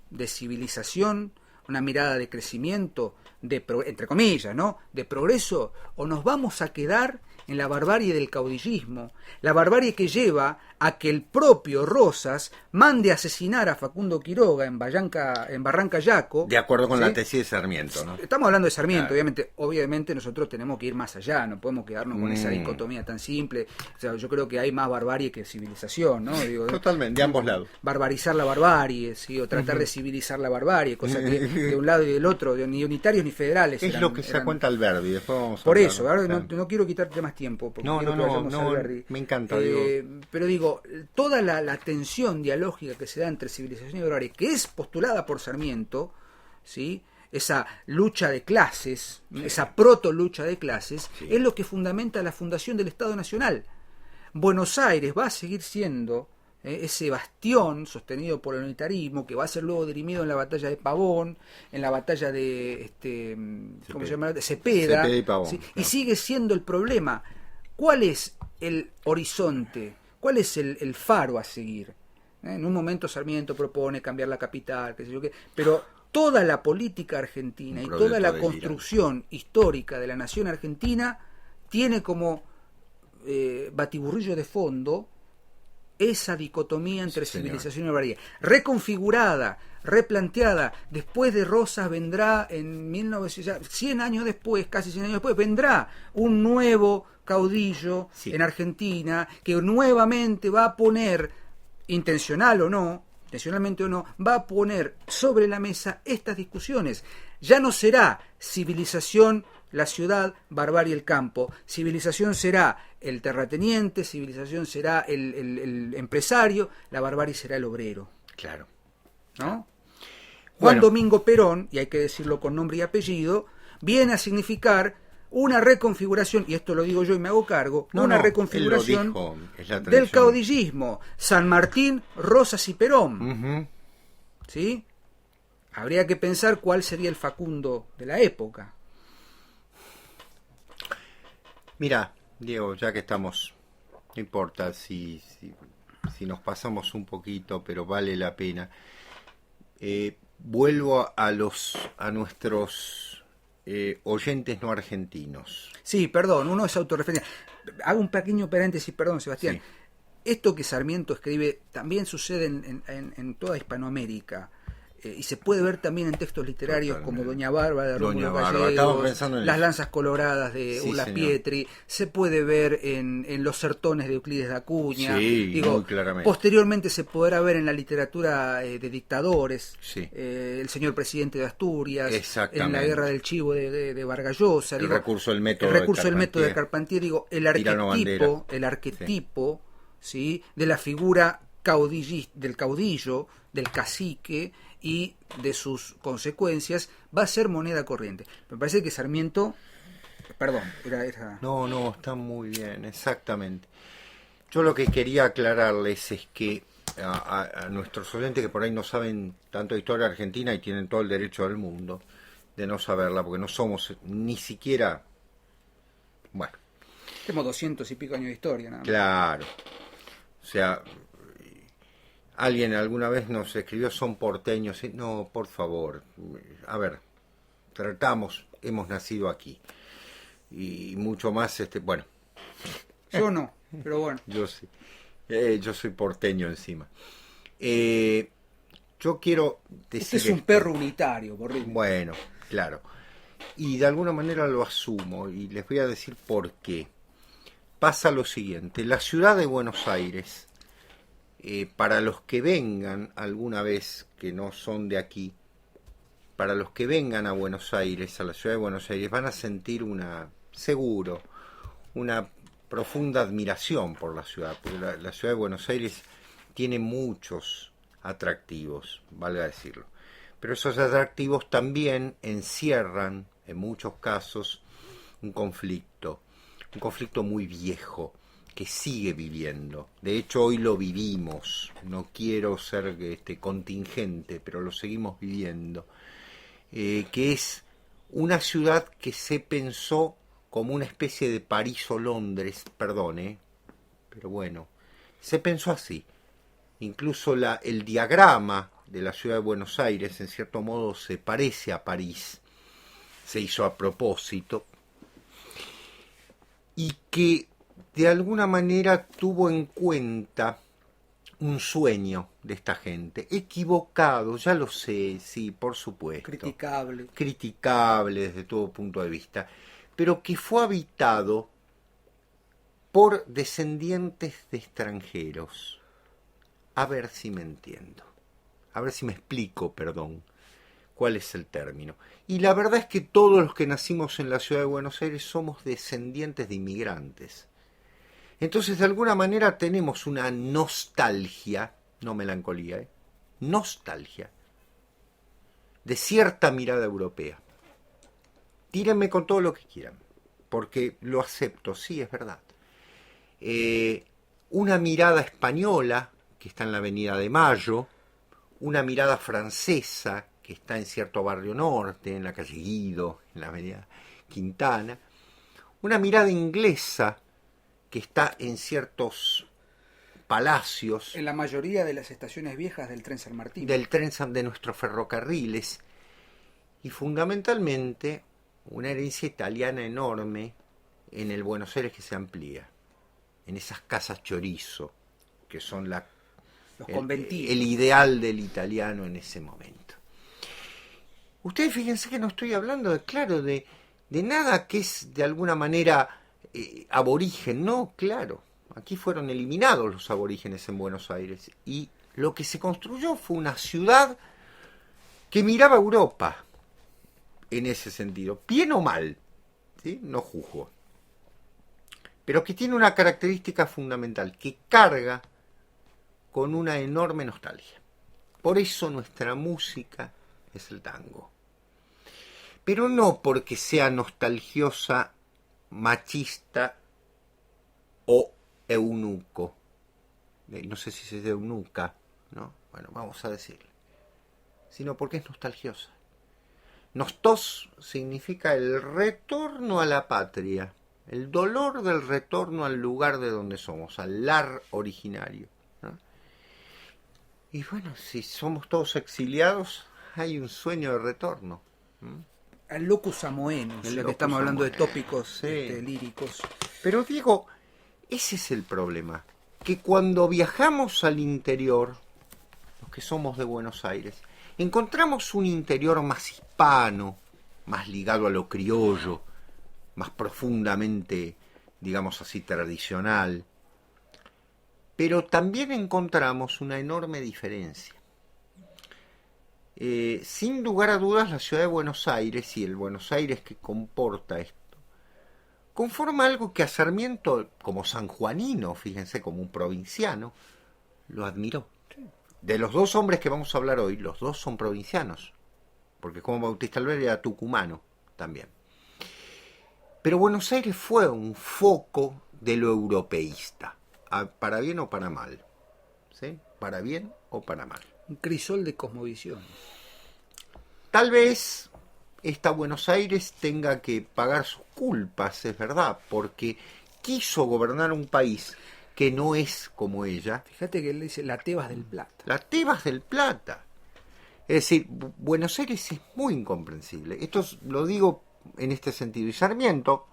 de civilización, una mirada de crecimiento, entre comillas, ¿no?, de progreso, o nos vamos a quedar en la barbarie del caudillismo, la barbarie que lleva a que el propio Rosas mande a asesinar a Facundo Quiroga en Barranca Yaco. De acuerdo con ¿sí?, la tesis de Sarmiento, ¿no? Estamos hablando de Sarmiento, claro. obviamente nosotros tenemos que ir más allá, no podemos quedarnos con esa dicotomía tan simple. O sea, yo creo que hay más barbarie que civilización, ¿no? Digo, totalmente, de ambos lados. Barbarizar la barbarie, ¿sí?, o tratar de civilizar la barbarie, cosa que de un lado y del otro, ni unitarios ni federales. Es lo que se cuenta Alberdi, después vamos a por hablar, eso, ahora no quiero quitarte más tiempo, porque no, Alberdi. Me encanta, pero digo, toda la tensión dialógica que se da entre civilización y barbarie, que es postulada por Sarmiento, ¿sí?, esa lucha de clases, esa proto-lucha de clases, es lo que fundamenta la fundación del Estado Nacional. Buenos Aires va a seguir siendo ese bastión sostenido por el unitarismo, que va a ser luego dirimido en la batalla de Pavón, en la batalla de ¿cómo se llama?, de Cepeda, y Pavón, ¿sí?, claro. Y sigue siendo el problema. ¿Cuál es el horizonte? ¿Cuál es el faro a seguir? En un momento Sarmiento propone cambiar la capital, qué sé yo qué, pero toda la política argentina y toda la construcción histórica de la nación argentina tiene como batiburrillo de fondo esa dicotomía entre civilización y barbarie, reconfigurada, replanteada. Después de Rosas vendrá en 1900, 100 años después, casi 100 años después, vendrá un nuevo caudillo en Argentina que nuevamente va a poner, intencionalmente o no, va a poner sobre la mesa estas discusiones. Ya no será civilización la ciudad, barbarie el campo. Civilización será el terrateniente, civilización será el empresario, la barbarie será el obrero. Claro. ¿No? Juan Domingo Perón, y hay que decirlo con nombre y apellido, viene a significar una reconfiguración, y esto lo digo yo y me hago cargo, reconfiguración del caudillismo. San Martín, Rosas y Perón. ¿Sí? Habría que pensar cuál sería el Facundo de la época. Mira, Diego, ya que estamos, no importa si nos pasamos un poquito, pero vale la pena. Vuelvo a nuestros oyentes no argentinos. Sí, perdón, uno es autorreferencia. Hago un pequeño paréntesis, perdón, Sebastián. Sí. Esto que Sarmiento escribe también sucede en toda Hispanoamérica. Y se puede ver también en textos literarios como Doña Bárbara de Rómulo Gallegos, Las lanzas coloradas de Ulla Pietri, se puede ver en Los sertones de Euclides de Acuña, muy claramente. Posteriormente se podrá ver en la literatura de dictadores, el señor presidente de Asturias, en la guerra del Chivo de Vargas Llosa, el recurso del método de Carpentier, el arquetipo ¿sí?, de la figura del caudillo, del cacique y de sus consecuencias va a ser moneda corriente. Me parece que Sarmiento, perdón, era... No, está muy bien, exactamente. Yo lo que quería aclararles es que a nuestros oyentes que por ahí no saben tanto de historia argentina y tienen todo el derecho del mundo de no saberla, porque no somos ni siquiera, bueno, tenemos 200 y pico años de historia, ¿no? Claro, o sea, alguien alguna vez nos escribió, son porteños. No, por favor, a ver, hemos nacido aquí. Y mucho más, bueno. Yo no, pero bueno. Yo sí. Yo soy porteño encima. Yo quiero decir... Este es un perro unitario, por ritmo. Bueno, claro. y de alguna manera lo asumo, y les voy a decir por qué. Pasa lo siguiente: la ciudad de Buenos Aires, para los que vengan alguna vez que no son de aquí, para los que vengan a Buenos Aires, a la ciudad de Buenos Aires, van a sentir seguro, una profunda admiración por la ciudad, porque la ciudad de Buenos Aires tiene muchos atractivos, valga decirlo. Pero esos atractivos también encierran, en muchos casos, un conflicto muy viejo, que sigue viviendo. De hecho, hoy lo vivimos. No quiero ser contingente, pero lo seguimos viviendo. Que es una ciudad que se pensó como una especie de París o Londres, perdón, pero bueno, se pensó así. Incluso el diagrama de la ciudad de Buenos Aires, en cierto modo, se parece a París. Se hizo a propósito. Y que de alguna manera tuvo en cuenta un sueño de esta gente, equivocado, ya lo sé, sí, por supuesto. Criticable desde todo punto de vista, pero que fue habitado por descendientes de extranjeros. A ver si me entiendo. A ver si me explico, perdón, cuál es el término. Y la verdad es que todos los que nacimos en la ciudad de Buenos Aires somos descendientes de inmigrantes. Entonces, de alguna manera tenemos una nostalgia, no melancolía, nostalgia, de cierta mirada europea. Tírenme con todo lo que quieran, porque lo acepto, sí, es verdad. Una mirada española, que está en la Avenida de Mayo, una mirada francesa, que está en cierto barrio norte, en la calle Guido, en la Avenida Quintana, una mirada inglesa, que está en ciertos palacios. En la mayoría de las estaciones viejas del tren San Martín. De nuestros ferrocarriles. Y fundamentalmente una herencia italiana enorme en el Buenos Aires que se amplía. En esas casas chorizo, que son los conventillos, el ideal del italiano en ese momento. Ustedes fíjense que no estoy hablando, de nada que es de alguna manera aborigen, no, claro. Aquí fueron eliminados los aborígenes en Buenos Aires y lo que se construyó fue una ciudad que miraba a Europa en ese sentido, bien o mal, ¿sí? No juzgo, pero que tiene una característica fundamental, que carga con una enorme nostalgia. Por eso nuestra música es el tango, pero no porque sea nostalgiosa, machista o eunuco. No sé si se dice eunuca, ¿no? Bueno, vamos a decirle. Sino porque es nostalgiosa. Nostos significa el retorno a la patria, el dolor del retorno al lugar de donde somos, al lar originario, ¿no? Y bueno, si somos todos exiliados, hay un sueño de retorno. Al locus amoenus, ya que estamos hablando de tópicos líricos. Pero digo, ese es el problema, que cuando viajamos al interior, los que somos de Buenos Aires, encontramos un interior más hispano, más ligado a lo criollo, más profundamente, digamos así, tradicional. Pero también encontramos una enorme diferencia. Sin lugar a dudas, la ciudad de Buenos Aires y el Buenos Aires que comporta esto conforma algo que a Sarmiento, como sanjuanino, fíjense, como un provinciano, lo admiró. De los dos hombres que vamos a hablar hoy, los dos son provincianos, porque Juan Bautista Alvear era tucumano también. Pero Buenos Aires fue un foco de lo europeísta, para bien o para mal, ¿sí? Para bien o para mal. Un crisol de cosmovisión. Tal vez esta Buenos Aires tenga que pagar sus culpas, es verdad, porque quiso gobernar un país que no es como ella. Fíjate que él dice la Tebas del Plata. La Tebas del Plata. Es decir, Buenos Aires es muy incomprensible. Esto lo digo en este sentido. Y Sarmiento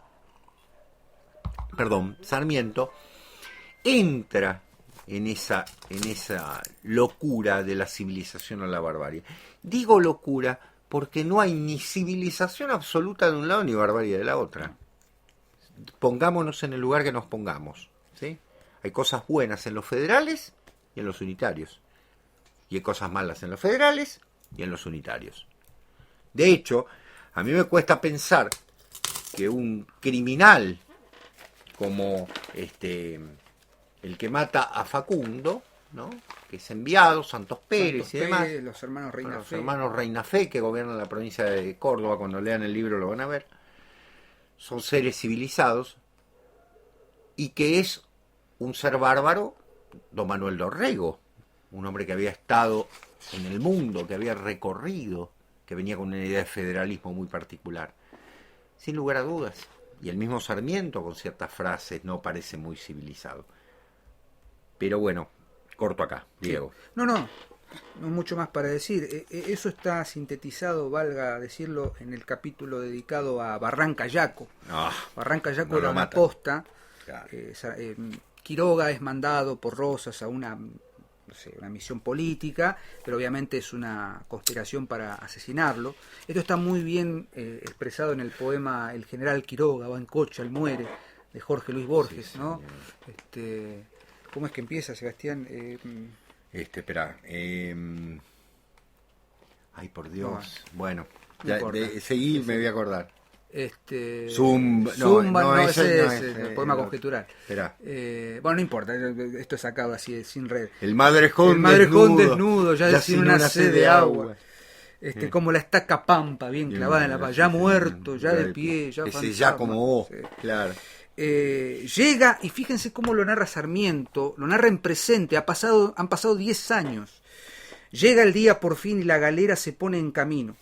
entra en esa locura de la civilización a la barbarie. Digo locura porque no hay ni civilización absoluta de un lado ni barbarie de la otra. Pongámonos en el lugar que nos pongamos, ¿sí? Hay cosas buenas en los federales y en los unitarios. Y hay cosas malas en los federales y en los unitarios. De hecho, a mí me cuesta pensar que un criminal como el que mata a Facundo, ¿no?, que es enviado, Santos Pérez y demás, los hermanos Reina los Fe. hermanos Reina Fe, que gobiernan la provincia de Córdoba, cuando lean el libro lo van a ver, son seres civilizados, y que es un ser bárbaro don Manuel Dorrego, un hombre que había estado en el mundo, que había recorrido, que venía con una idea de federalismo muy particular, sin lugar a dudas. Y el mismo Sarmiento, con ciertas frases, no parece muy civilizado. Pero bueno, corto acá, Diego. Sí. No mucho más para decir. Eso está sintetizado, valga decirlo, en el capítulo dedicado a Barranca Yaco. Barranca Yaco era una costa. Claro. Quiroga es mandado por Rosas a una misión política, pero obviamente es una conspiración para asesinarlo. Esto está muy bien expresado en el poema El general Quiroga va en coche al muere, de Jorge Luis Borges, sí, ¿no? ¿Cómo es que empieza, Sebastián? Espera. Ay, por Dios. No, bueno, seguí, me voy a acordar. Zumba, no, ese es el poema conjetural. Bueno, no importa, esto es sacado así, sin red. El maдрejón desnudo, ya sin una sed de agua. Como la estaca pampa, bien clavada en la paz, ya muerto, ya de pie, ya fantasma. Ya como vos, claro. Llega, y fíjense cómo lo narra Sarmiento, lo narra en presente, han pasado 10 años. Llega el día por fin y la galera se pone en camino.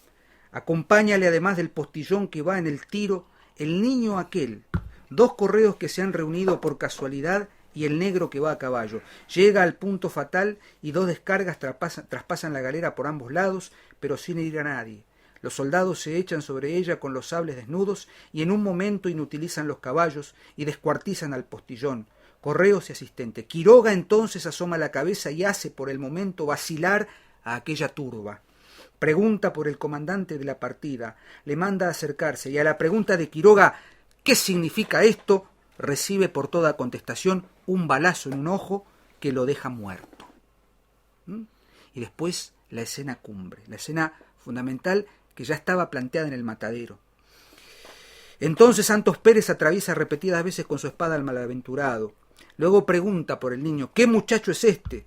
Acompáñale, además del postillón que va en el tiro, el niño aquel, 2 correos que se han reunido por casualidad y el negro que va a caballo. Llega al punto fatal y 2 descargas traspasan la galera por ambos lados, pero sin herir a nadie. Los soldados se echan sobre ella con los sables desnudos y en un momento inutilizan los caballos y descuartizan al postillón, correos y asistente. Quiroga entonces asoma la cabeza y hace por el momento vacilar a aquella turba. Pregunta por el comandante de la partida, le manda a acercarse y a la pregunta de Quiroga, ¿qué significa esto?, recibe por toda contestación un balazo en un ojo que lo deja muerto. Y después la escena cumbre, la escena fundamental que ya estaba planteada en el matadero. Entonces Santos Pérez atraviesa repetidas veces con su espada al malaventurado. Luego pregunta por el niño, ¿qué muchacho es este?,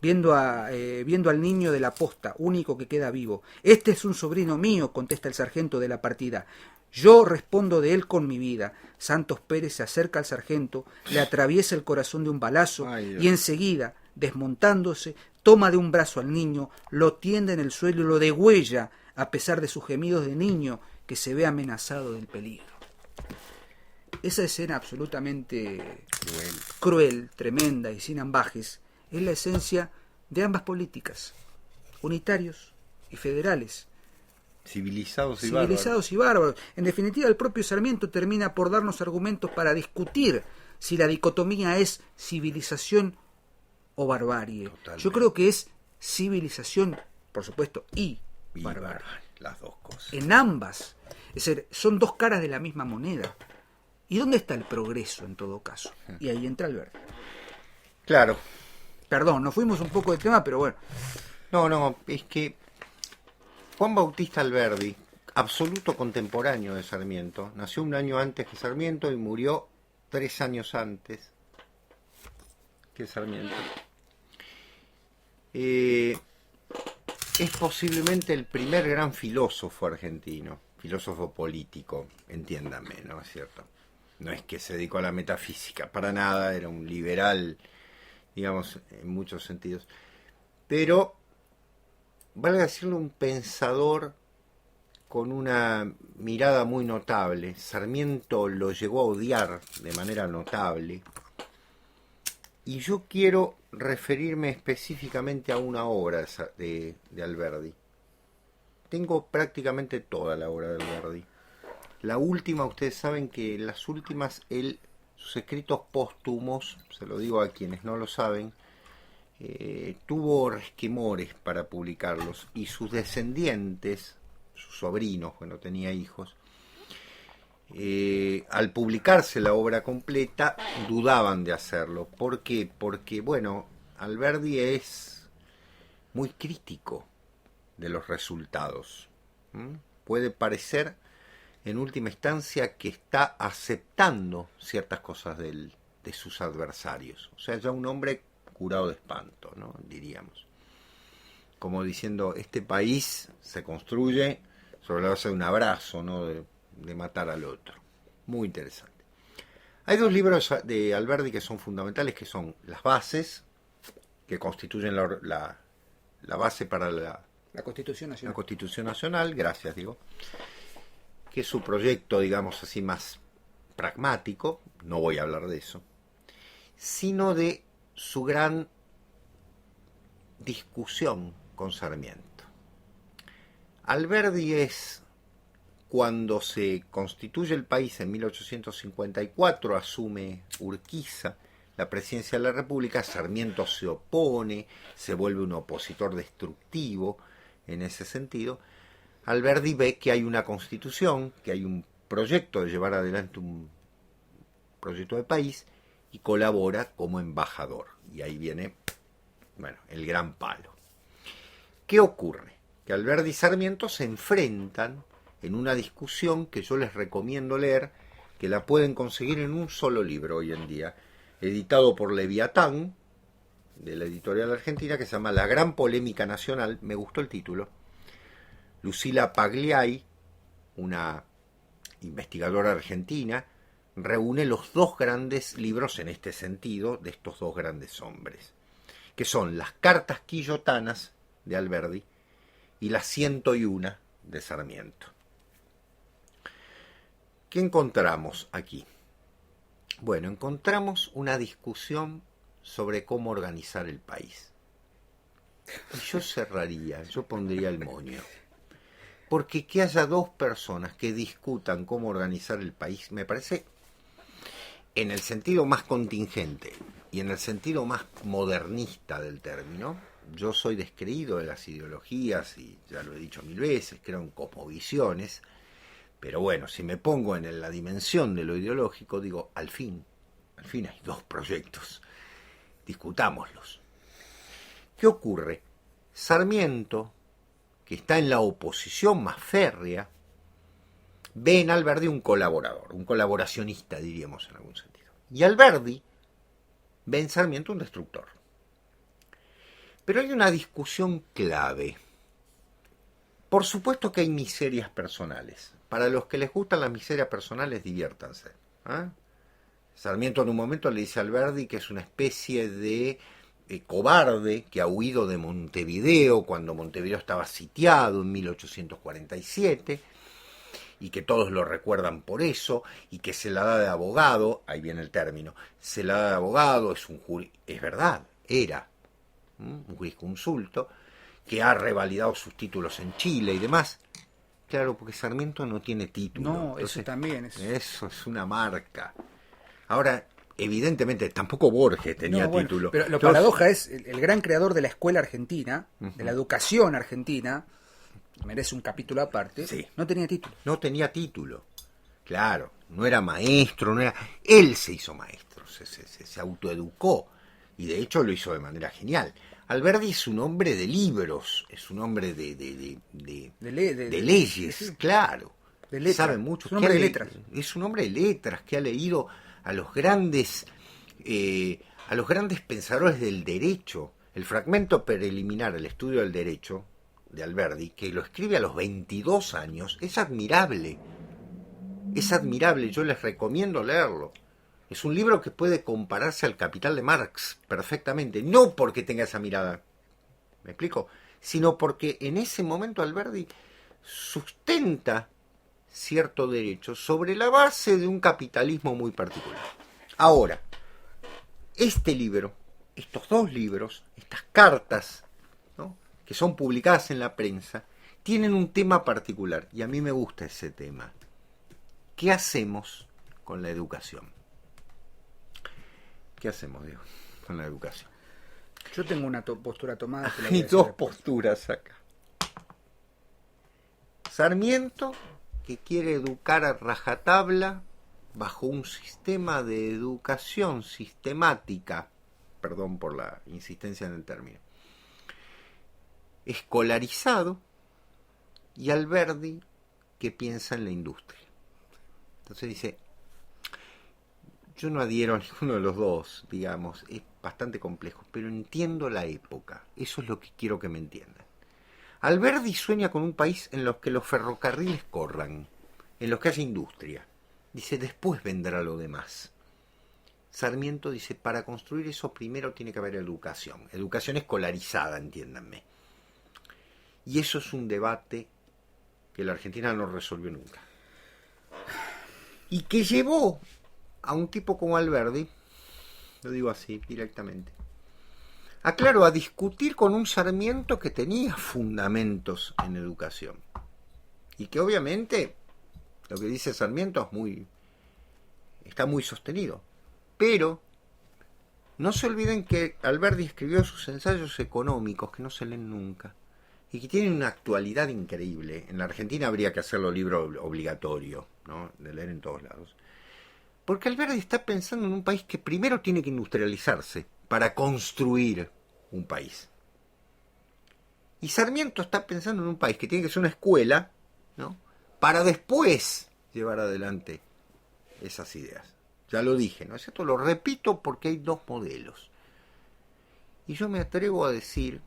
viendo al niño de la posta, único que queda vivo. Este es un sobrino mío, contesta el sargento de la partida. Yo respondo de él con mi vida. Santos Pérez se acerca al sargento, le atraviesa el corazón de un balazo y enseguida, desmontándose, toma de un brazo al niño, lo tiende en el suelo y lo degüella, a pesar de sus gemidos de niño que se ve amenazado del peligro. Esa escena absolutamente cruel, tremenda y sin ambajes es la esencia de ambas políticas, unitarios y federales. Civilizados y bárbaros. En definitiva, el propio Sarmiento termina por darnos argumentos para discutir si la dicotomía es civilización o barbarie. Totalmente. Yo creo que es civilización, por supuesto, y barbarie. Las dos cosas. En ambas. Es decir, son 2 caras de la misma moneda. ¿Y dónde está el progreso en todo caso? Y ahí entra Alberdi. Claro. Perdón, nos fuimos un poco de tema, pero bueno. No, es que Juan Bautista Alberdi, absoluto contemporáneo de Sarmiento, nació un año antes que Sarmiento y murió 3 años antes que Sarmiento. Es posiblemente el primer gran filósofo argentino, filósofo político, entiéndame, ¿no es cierto? No es que se dedicó a la metafísica, para nada, era un liberal, digamos, en muchos sentidos. Pero, valga decirlo, un pensador con una mirada muy notable. Sarmiento lo llegó a odiar de manera notable. Y yo quiero referirme específicamente a una obra de Alberdi. Tengo prácticamente toda la obra de Alberdi. La última, ustedes saben que las últimas, sus escritos póstumos, se lo digo a quienes no lo saben, tuvo resquemores para publicarlos, y sus descendientes sus sobrinos, cuando tenía hijos. Al publicarse la obra completa, dudaban de hacerlo. ¿Por qué? Porque, bueno, Alberdi es muy crítico de los resultados. Puede parecer, en última instancia, que está aceptando ciertas cosas de sus adversarios. O sea, ya un hombre curado de espanto, ¿no? Diríamos. Como diciendo, este país se construye sobre la base de un abrazo, no de matar al otro. Muy interesante. Hay dos libros de Alberdi que son fundamentales, que son Las Bases, que constituyen la base para la Constitución Nacional. La Constitución Nacional, gracias, digo, que es su proyecto, digamos así, más pragmático, no voy a hablar de eso, sino de su gran discusión con Sarmiento. Alberdi es, cuando se constituye el país en 1854, asume Urquiza la presidencia de la República, Sarmiento se opone, se vuelve un opositor destructivo en ese sentido. Alberdi ve que hay una constitución, que hay un proyecto de llevar adelante un proyecto de país, y colabora como embajador. Y ahí viene, bueno, el gran palo. ¿Qué ocurre? Que Alberdi y Sarmiento se enfrentan en una discusión que yo les recomiendo leer, que la pueden conseguir en un solo libro hoy en día, editado por Leviatán, de la editorial argentina, que se llama La Gran Polémica Nacional. Me gustó el título. Lucila Pagliai, una investigadora argentina, reúne los dos grandes libros en este sentido de estos dos grandes hombres, que son Las Cartas Quillotanas de Alberdi y Las 101 de Sarmiento. ¿Qué encontramos aquí? Bueno, encontramos una discusión sobre cómo organizar el país. Y yo cerraría, yo pondría el moño. Porque que haya dos personas que discutan cómo organizar el país, me parece, en el sentido más contingente y en el sentido más modernista del término. Yo soy descreído de las ideologías, y ya lo he dicho 1000 veces, creo en cosmovisiones, pero bueno, si me pongo en la dimensión de lo ideológico, digo, al fin hay dos proyectos, discutámoslos. ¿Qué ocurre? Sarmiento, que está en la oposición más férrea, ve en Alberdi un colaborador, un colaboracionista, diríamos en algún sentido. Y Alberdi ve en Sarmiento un destructor. Pero hay una discusión clave. Por supuesto que hay miserias personales. Para los que les gustan las miserias personales, diviértanse. Sarmiento en un momento le dice a Alberdi que es una especie de cobarde que ha huido de Montevideo cuando Montevideo estaba sitiado en 1847, y que todos lo recuerdan por eso, y que se la da de abogado. Ahí viene el término, se la da de abogado, es verdad, era un jurisconsulto que ha revalidado sus títulos en Chile y demás. Claro, porque Sarmiento no tiene título. No, entonces, eso también es. Eso es una marca. Ahora, evidentemente, tampoco Borges tenía título. Pero la paradoja es, el gran creador de la escuela argentina, de la educación argentina, merece un capítulo aparte, sí, no tenía título. No tenía título. Claro, no era maestro, no era. Él se hizo maestro, se autoeducó, y de hecho lo hizo de manera genial. Alberdi es un hombre de libros, es un hombre de leyes, sí, claro. De letras. Sabe mucho. Es un hombre de letras. Es un hombre de letras que ha leído a los grandes pensadores del derecho. El fragmento preliminar al estudio del derecho de Alberdi, que lo escribe a los 22 años, es admirable. Es admirable, yo les recomiendo leerlo. Es un libro que puede compararse al Capital de Marx perfectamente, no porque tenga esa mirada, ¿me explico? Sino porque en ese momento Alberdi sustenta cierto derecho sobre la base de un capitalismo muy particular. Ahora, este libro, estos dos libros, estas cartas, ¿no?, que son publicadas en la prensa, tienen un tema particular, y a mí me gusta ese tema. ¿Qué hacemos con la educación? ¿Qué hacemos, Diego, con la educación? Yo tengo una postura tomada. Hay dos posturas acá. Sarmiento, que quiere educar a rajatabla bajo un sistema de educación sistemática, perdón por la insistencia en el término, escolarizado, y Alberdi, que piensa en la industria. Entonces dice, yo no adhiero a ninguno de los dos, digamos, es bastante complejo, pero entiendo la época, eso es lo que quiero que me entiendan. Alberdi sueña con un país en los que los ferrocarriles corran, en los que haya industria. Dice, después vendrá lo demás. Sarmiento dice, para construir eso primero tiene que haber educación escolarizada, entiéndanme. Y eso es un debate que la Argentina no resolvió nunca. Y que llevó a un tipo como Alberdi, lo digo así directamente, a discutir con un Sarmiento que tenía fundamentos en educación. Y que obviamente lo que dice Sarmiento está muy sostenido. Pero no se olviden que Alberdi escribió sus ensayos económicos, que no se leen nunca, y que tienen una actualidad increíble. En la Argentina habría que hacerlo libro obligatorio, ¿no?, de leer en todos lados. Porque Alberdi está pensando en un país que primero tiene que industrializarse para construir un país. Y Sarmiento está pensando en un país que tiene que ser una escuela, ¿no?, para después llevar adelante esas ideas. Ya lo dije, ¿no es cierto? Lo repito porque hay dos modelos. Y yo me atrevo a decir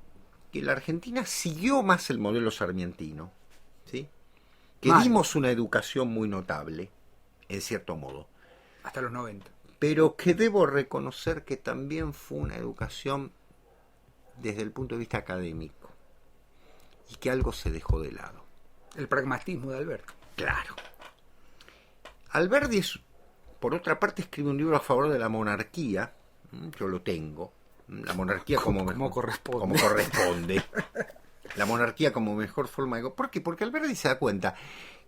que la Argentina siguió más el modelo sarmientino, ¿sí?, que dimos una educación muy notable, en cierto modo. Hasta los 90. Pero que debo reconocer que también fue una educación desde el punto de vista académico. Y que algo se dejó de lado. El pragmatismo de Alberdi. Claro. Alberdi, por otra parte, escribe un libro a favor de la monarquía. Yo lo tengo. La monarquía como corresponde. La monarquía como mejor forma de... ¿Por qué? Porque Alberdi se da cuenta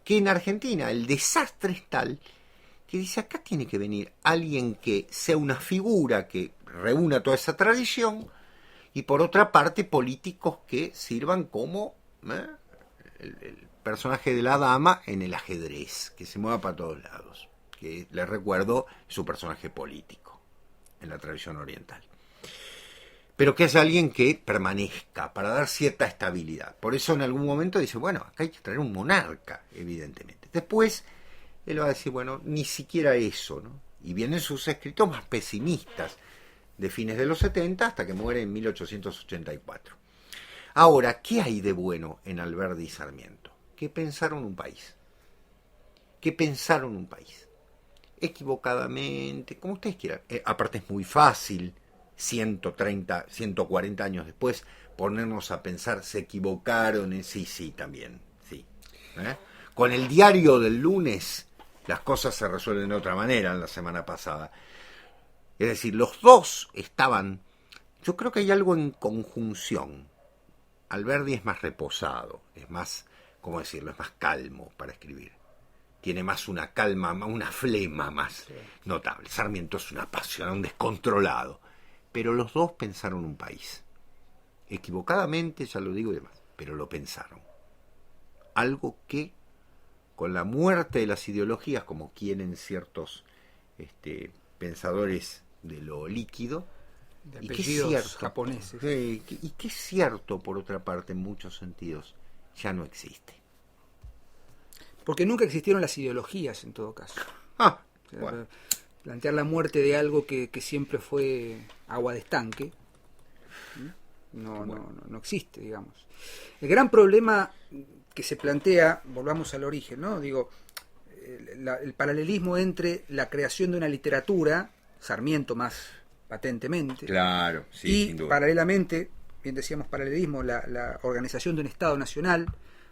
que en Argentina el desastre es tal que dice, acá tiene que venir alguien que sea una figura que reúna toda esa tradición, y por otra parte políticos que sirvan como el personaje de la dama en el ajedrez, que se mueva para todos lados, que les recuerdo es su personaje político en la tradición oriental, pero que es alguien que permanezca para dar cierta estabilidad. Por eso en algún momento dice, bueno, acá hay que traer un monarca, evidentemente. Después él va a decir, bueno, ni siquiera eso, ¿no? Y vienen sus escritos más pesimistas de fines de los 70 hasta que muere en 1884. Ahora, ¿qué hay de bueno en Alberdi y Sarmiento? Que pensaron un país. Equivocadamente, como ustedes quieran. Aparte es muy fácil, 130, 140 años después, ponernos a pensar, se equivocaron. Sí, también, sí. Con el diario del lunes, las cosas se resuelven de otra manera en la semana pasada. Es decir, los dos estaban... Yo creo que hay algo en conjunción. Alberdi es más reposado, es más, ¿cómo decirlo?, es más calmo para escribir. Tiene más una calma, una flema más notable. Sarmiento es un apasionado, un descontrolado. Pero los dos pensaron un país. Equivocadamente, ya lo digo y demás, pero lo pensaron. Algo que, con la muerte de las ideologías, como quieren ciertos pensadores de lo líquido, De y que es apellidos cierto, japoneses. y que es cierto, por otra parte, en muchos sentidos, ya no existe. Porque nunca existieron las ideologías, en todo caso. Bueno. Plantear la muerte de algo que siempre fue agua de estanque no existe, digamos. El gran problema que se plantea, volvamos al origen, ¿no? Digo, el paralelismo entre la creación de una literatura, Sarmiento más patentemente, Claro, sí, y sin duda. paralelamente, bien decíamos paralelismo, la organización de un Estado nacional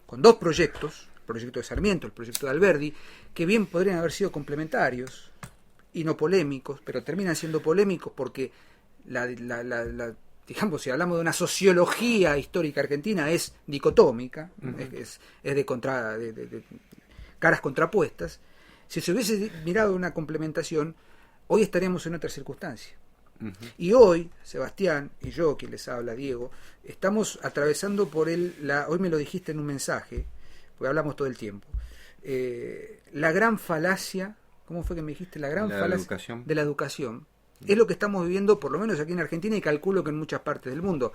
con dos proyectos, el proyecto de Sarmiento, el proyecto de Alberdi, que bien podrían haber sido complementarios y no polémicos, pero terminan siendo polémicos porque digamos, si hablamos de una sociología histórica argentina, es dicotómica, es de caras contrapuestas. Si se hubiese mirado una complementación, hoy estaríamos en otra circunstancia. Y hoy, Sebastián y yo, quien les habla, Diego, estamos atravesando por hoy me lo dijiste en un mensaje, porque hablamos todo el tiempo. La gran falacia, ¿cómo fue que me dijiste? La gran falacia de la educación. Es lo que estamos viviendo, por lo menos aquí en Argentina, y calculo que en muchas partes del mundo.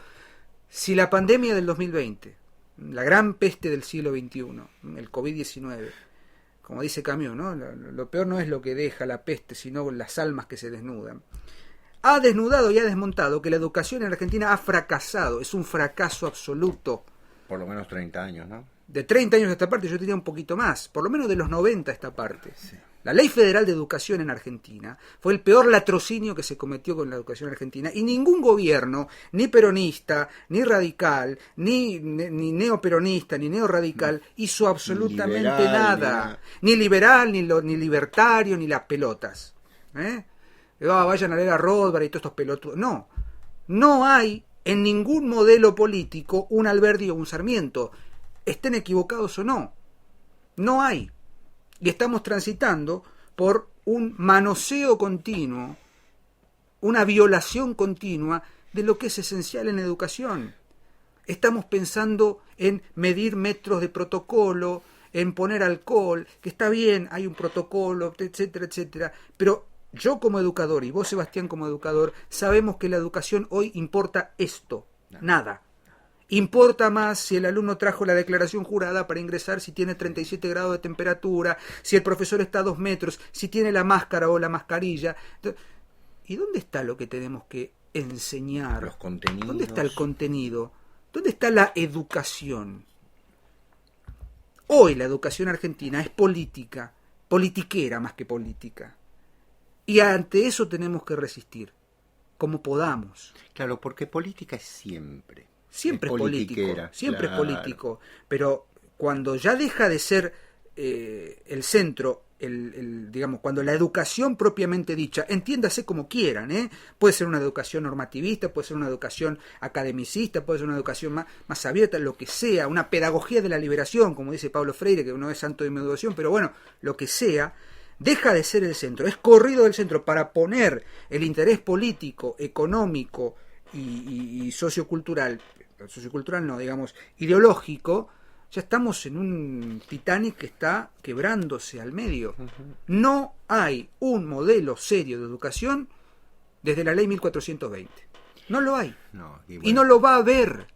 Si la pandemia del 2020, la gran peste del siglo XXI, el COVID-19, como dice Camus, ¿no? Lo peor no es lo que deja la peste, sino las almas que se desnudan. Ha desnudado y ha desmontado que la educación en Argentina ha fracasado, es un fracaso absoluto. Por lo menos 30 años, ¿no? De 30 años a esta parte, yo diría un poquito más, por lo menos de los 90 a esta parte. Sí. La Ley Federal de Educación en Argentina fue el peor latrocinio que se cometió con la educación argentina, y ningún gobierno, ni peronista, ni radical, ni neoperonista, ni neoradical, hizo absolutamente nada. Ni liberal, ni libertario, ni las pelotas. Vayan a leer a Rothbard y todos estos pelotudos. No hay en ningún modelo político un Alberdi o un Sarmiento. Estén equivocados o no. No hay. Y estamos transitando por un manoseo continuo, una violación continua de lo que es esencial en la educación. Estamos pensando en medir metros de protocolo, en poner alcohol, que está bien, hay un protocolo, etcétera, etcétera, pero yo como educador y vos, Sebastián, como educador, sabemos que la educación hoy importa esto, nada. Importa más si el alumno trajo la declaración jurada para ingresar, si tiene 37 grados de temperatura, si el profesor está a 2 metros, si tiene la máscara o la mascarilla. ¿Y dónde está lo que tenemos que enseñar? Los contenidos. ¿Dónde está el contenido? ¿Dónde está la educación? Hoy la educación argentina es política, politiquera más que política. Y ante eso tenemos que resistir, como podamos. Claro, porque política es siempre. Siempre es político, siempre es político, pero cuando ya deja de ser el centro, digamos, cuando la educación propiamente dicha, entiéndase como quieran, puede ser una educación normativista, puede ser una educación academicista, puede ser una educación más abierta, lo que sea, una pedagogía de la liberación, como dice Pablo Freire, que no es santo de mi educación, pero bueno, lo que sea, deja de ser el centro, es corrido del centro para poner el interés político, económico y sociocultural no, digamos, ideológico. Ya estamos en un Titanic que está quebrándose al medio. No hay un modelo serio de educación desde la ley 1420. No lo hay. Y no lo va a haber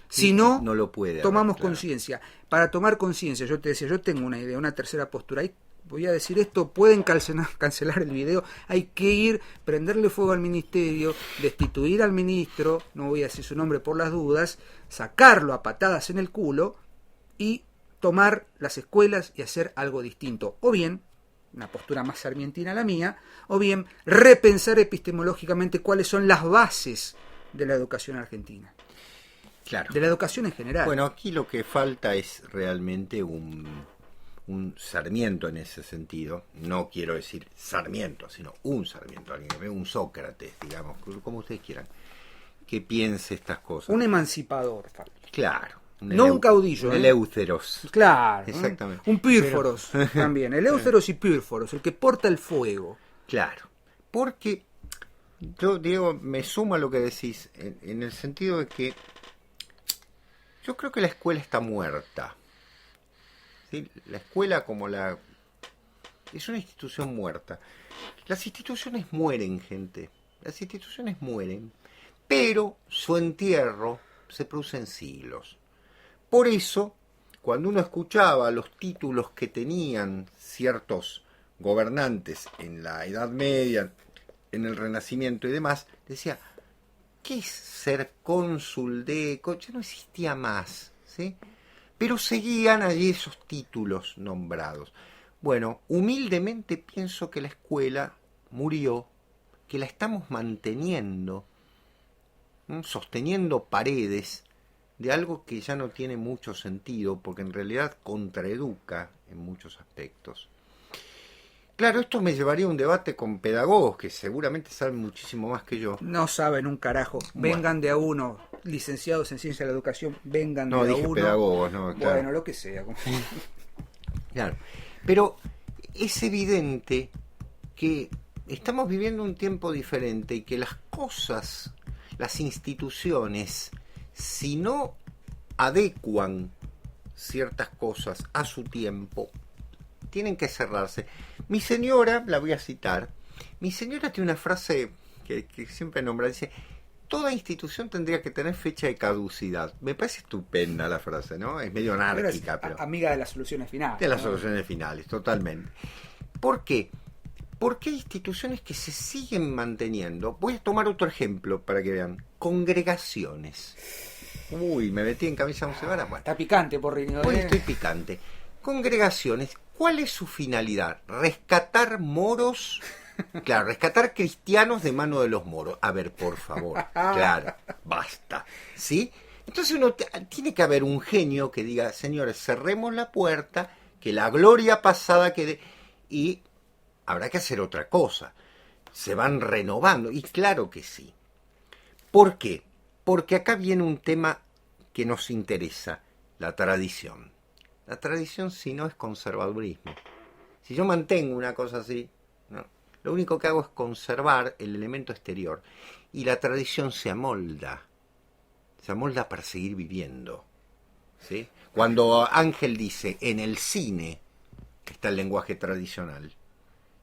si no lo puede tomamos conciencia. Para tomar conciencia, yo te decía, yo tengo una idea, una tercera postura. Voy a decir esto, pueden cancelar el video, hay que ir, prenderle fuego al ministerio, destituir al ministro, no voy a decir su nombre por las dudas, sacarlo a patadas en el culo y tomar las escuelas y hacer algo distinto. O bien, una postura más sarmientina la mía, o bien repensar epistemológicamente cuáles son las bases de la educación argentina. Claro. De la educación en general. Bueno, aquí lo que falta es realmente un Sarmiento en ese sentido, no quiero decir Sarmiento, sino un Sarmiento, un Sócrates, digamos, como ustedes quieran, que piense estas cosas. Un emancipador, claro. No un caudillo. Un Eleuteros. Claro. Exactamente. Un Pírforos también. Eleuteros y Pírforos, el que porta el fuego. Claro. Porque yo, Diego, me sumo a lo que decís, en el sentido de que yo creo que la escuela está muerta. ¿Sí? La escuela es una institución muerta. Las instituciones mueren, gente. Las instituciones mueren. Pero su entierro se produce en siglos. Por eso, cuando uno escuchaba los títulos que tenían ciertos gobernantes en la Edad Media, en el Renacimiento y demás, decía, ¿qué es ser cónsul de...? Ya no existía más, ¿sí? Pero seguían allí esos títulos nombrados. Bueno, humildemente pienso que la escuela murió, que la estamos manteniendo, sosteniendo paredes de algo que ya no tiene mucho sentido, porque en realidad contraeduca en muchos aspectos. Claro, esto me llevaría a un debate con pedagogos que seguramente saben muchísimo más que yo. No saben un carajo. Vengan de a uno, licenciados en ciencia de la educación, vengan de a uno. No, dije pedagogos, no. Claro. Bueno, lo que sea. Claro. Pero es evidente que estamos viviendo un tiempo diferente y que las cosas, las instituciones, si no adecuan ciertas cosas a su tiempo, tienen que cerrarse. Mi señora, la voy a citar, mi señora tiene una frase que siempre nombra, dice: toda institución tendría que tener fecha de caducidad. Me parece estupenda la frase, ¿no? Es medio anárquica, pero amiga de las soluciones finales. De las soluciones finales, totalmente. ¿Por qué? Porque hay instituciones que se siguen manteniendo. Voy a tomar otro ejemplo para que vean. Congregaciones. Uy, me metí en camisa 11 varas. Bueno, está picante, Porrini. Hoy estoy picante. Congregaciones, ¿cuál es su finalidad? Rescatar moros. Claro, rescatar cristianos de mano de los moros. A ver, por favor. Claro, basta. ¿Sí? Entonces tiene que haber un genio que diga: señores, cerremos la puerta, que la gloria pasada quede, y habrá que hacer otra cosa. Se van renovando, y claro que sí. ¿Por qué? Porque acá viene un tema que nos interesa: la tradición. La tradición, si no, es conservadurismo. Si yo mantengo una cosa así, ¿no?, lo único que hago es conservar el elemento exterior. Y la tradición se amolda para seguir viviendo, ¿sí? Cuando Ángel dice: en el cine está el lenguaje tradicional,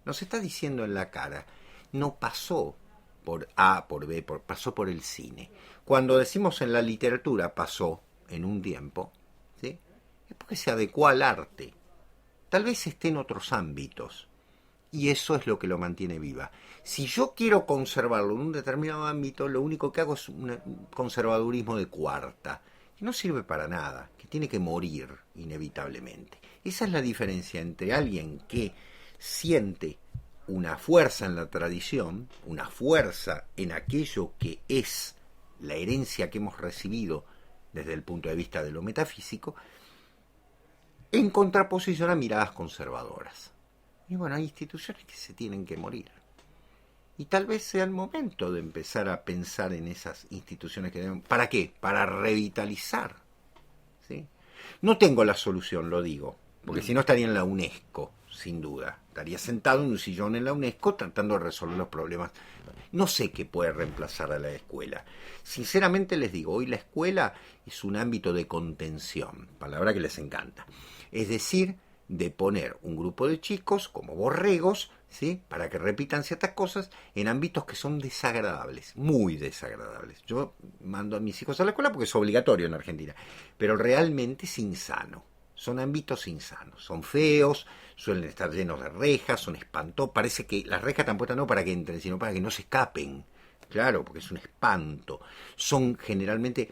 nos está diciendo en la cara: no pasó por A, por B, pasó por el cine. Cuando decimos en la literatura pasó en un tiempo, ¿sí?, es porque se adecuó al arte. Tal vez esté en otros ámbitos, y eso es lo que lo mantiene viva. Si yo quiero conservarlo en un determinado ámbito, lo único que hago es un conservadurismo de cuarta, que no sirve para nada, que tiene que morir inevitablemente. Esa es la diferencia entre alguien que siente una fuerza en la tradición, una fuerza en aquello que es la herencia que hemos recibido desde el punto de vista de lo metafísico, en contraposición a miradas conservadoras. Y bueno, hay instituciones que se tienen que morir. Y tal vez sea el momento de empezar a pensar en esas instituciones que deben... ¿Para qué? Para revitalizar, ¿sí? No tengo la solución, lo digo, porque si no estaría en la UNESCO, sin duda. Estaría sentado en un sillón en la UNESCO tratando de resolver los problemas. No sé qué puede reemplazar a la escuela. Sinceramente les digo, hoy la escuela es un ámbito de contención, palabra que les encanta. Es decir, de poner un grupo de chicos como borregos, ¿sí?, para que repitan ciertas cosas en ámbitos que son desagradables, muy desagradables. Yo mando a mis hijos a la escuela porque es obligatorio en Argentina, pero realmente es insano. Son ámbitos insanos, son feos, suelen estar llenos de rejas, son espantosos. Parece que las rejas están puestas no para que entren, sino para que no se escapen. Claro, porque es un espanto. Son generalmente...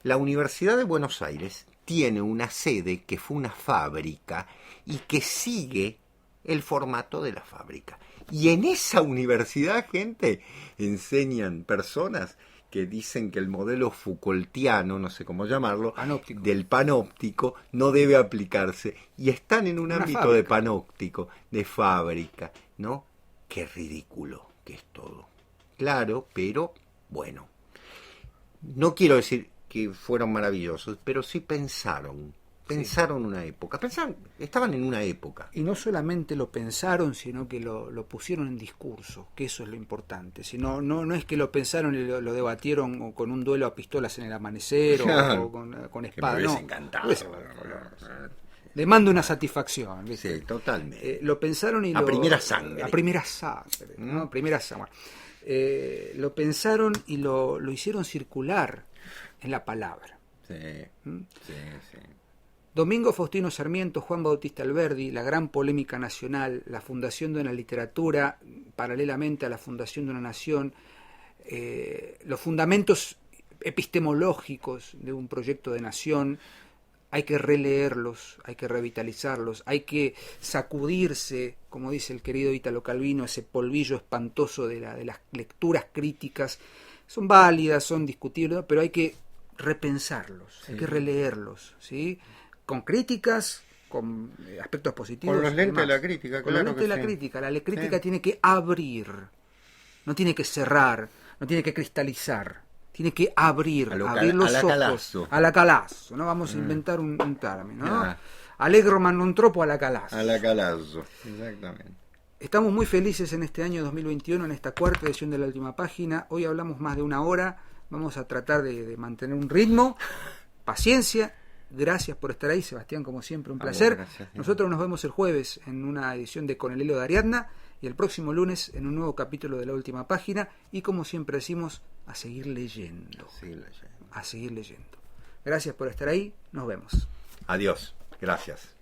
La Universidad de Buenos Aires tiene una sede que fue una fábrica y que sigue el formato de la fábrica. Y en esa universidad, gente, enseñan personas que dicen que el modelo Foucaultiano, no sé cómo llamarlo, panóptico, del panóptico no debe aplicarse. Y están en un ámbito fábrica de panóptico, de fábrica, ¿no? Qué ridículo que es todo. Claro, pero bueno. No quiero decir que fueron maravillosos, pero sí pensaron una época, estaban en una época. Y no solamente lo pensaron, sino que lo pusieron en discurso, que eso es lo importante. No es que lo pensaron y lo debatieron con un duelo a pistolas en el amanecer o con espada. Que me hubiese encantado. Le mando una satisfacción, ¿viste? Sí, totalmente. Lo pensaron y a primera sangre. A primera sangre, ¿no? Primera sangre. Lo pensaron y lo hicieron circular en la palabra. Sí, sí. Domingo Faustino Sarmiento, Juan Bautista Alberdi, la gran polémica nacional, la fundación de una literatura paralelamente a la fundación de una nación, los fundamentos epistemológicos de un proyecto de nación, hay que releerlos, hay que revitalizarlos, hay que sacudirse, como dice el querido Ítalo Calvino, ese polvillo espantoso de las lecturas críticas. Son válidas, son discutibles, pero hay que repensarlos, hay que releerlos, ¿sí?, con críticas, con aspectos positivos. Con los lentes de la crítica, con los lentes de la crítica. La crítica tiene que abrir, no tiene que cerrar, no tiene que cristalizar, tiene que abrir los ojos. A la Calazo, ¿no? Vamos a inventar un término, ¿no? Allegro ma non troppo a la Calazo. A la Calazo, exactamente. Estamos muy felices en este año 2021, en esta cuarta edición de La Última Página. Hoy hablamos más de una hora, vamos a tratar de mantener un ritmo, paciencia Gracias por estar ahí, Sebastián, como siempre, un placer. Gracias, nosotros nos vemos el jueves en una edición de Con el hilo de Ariadna y el próximo lunes en un nuevo capítulo de La Última Página, y como siempre decimos, a seguir leyendo. A seguir leyendo. Gracias por estar ahí, nos vemos. Adiós, gracias.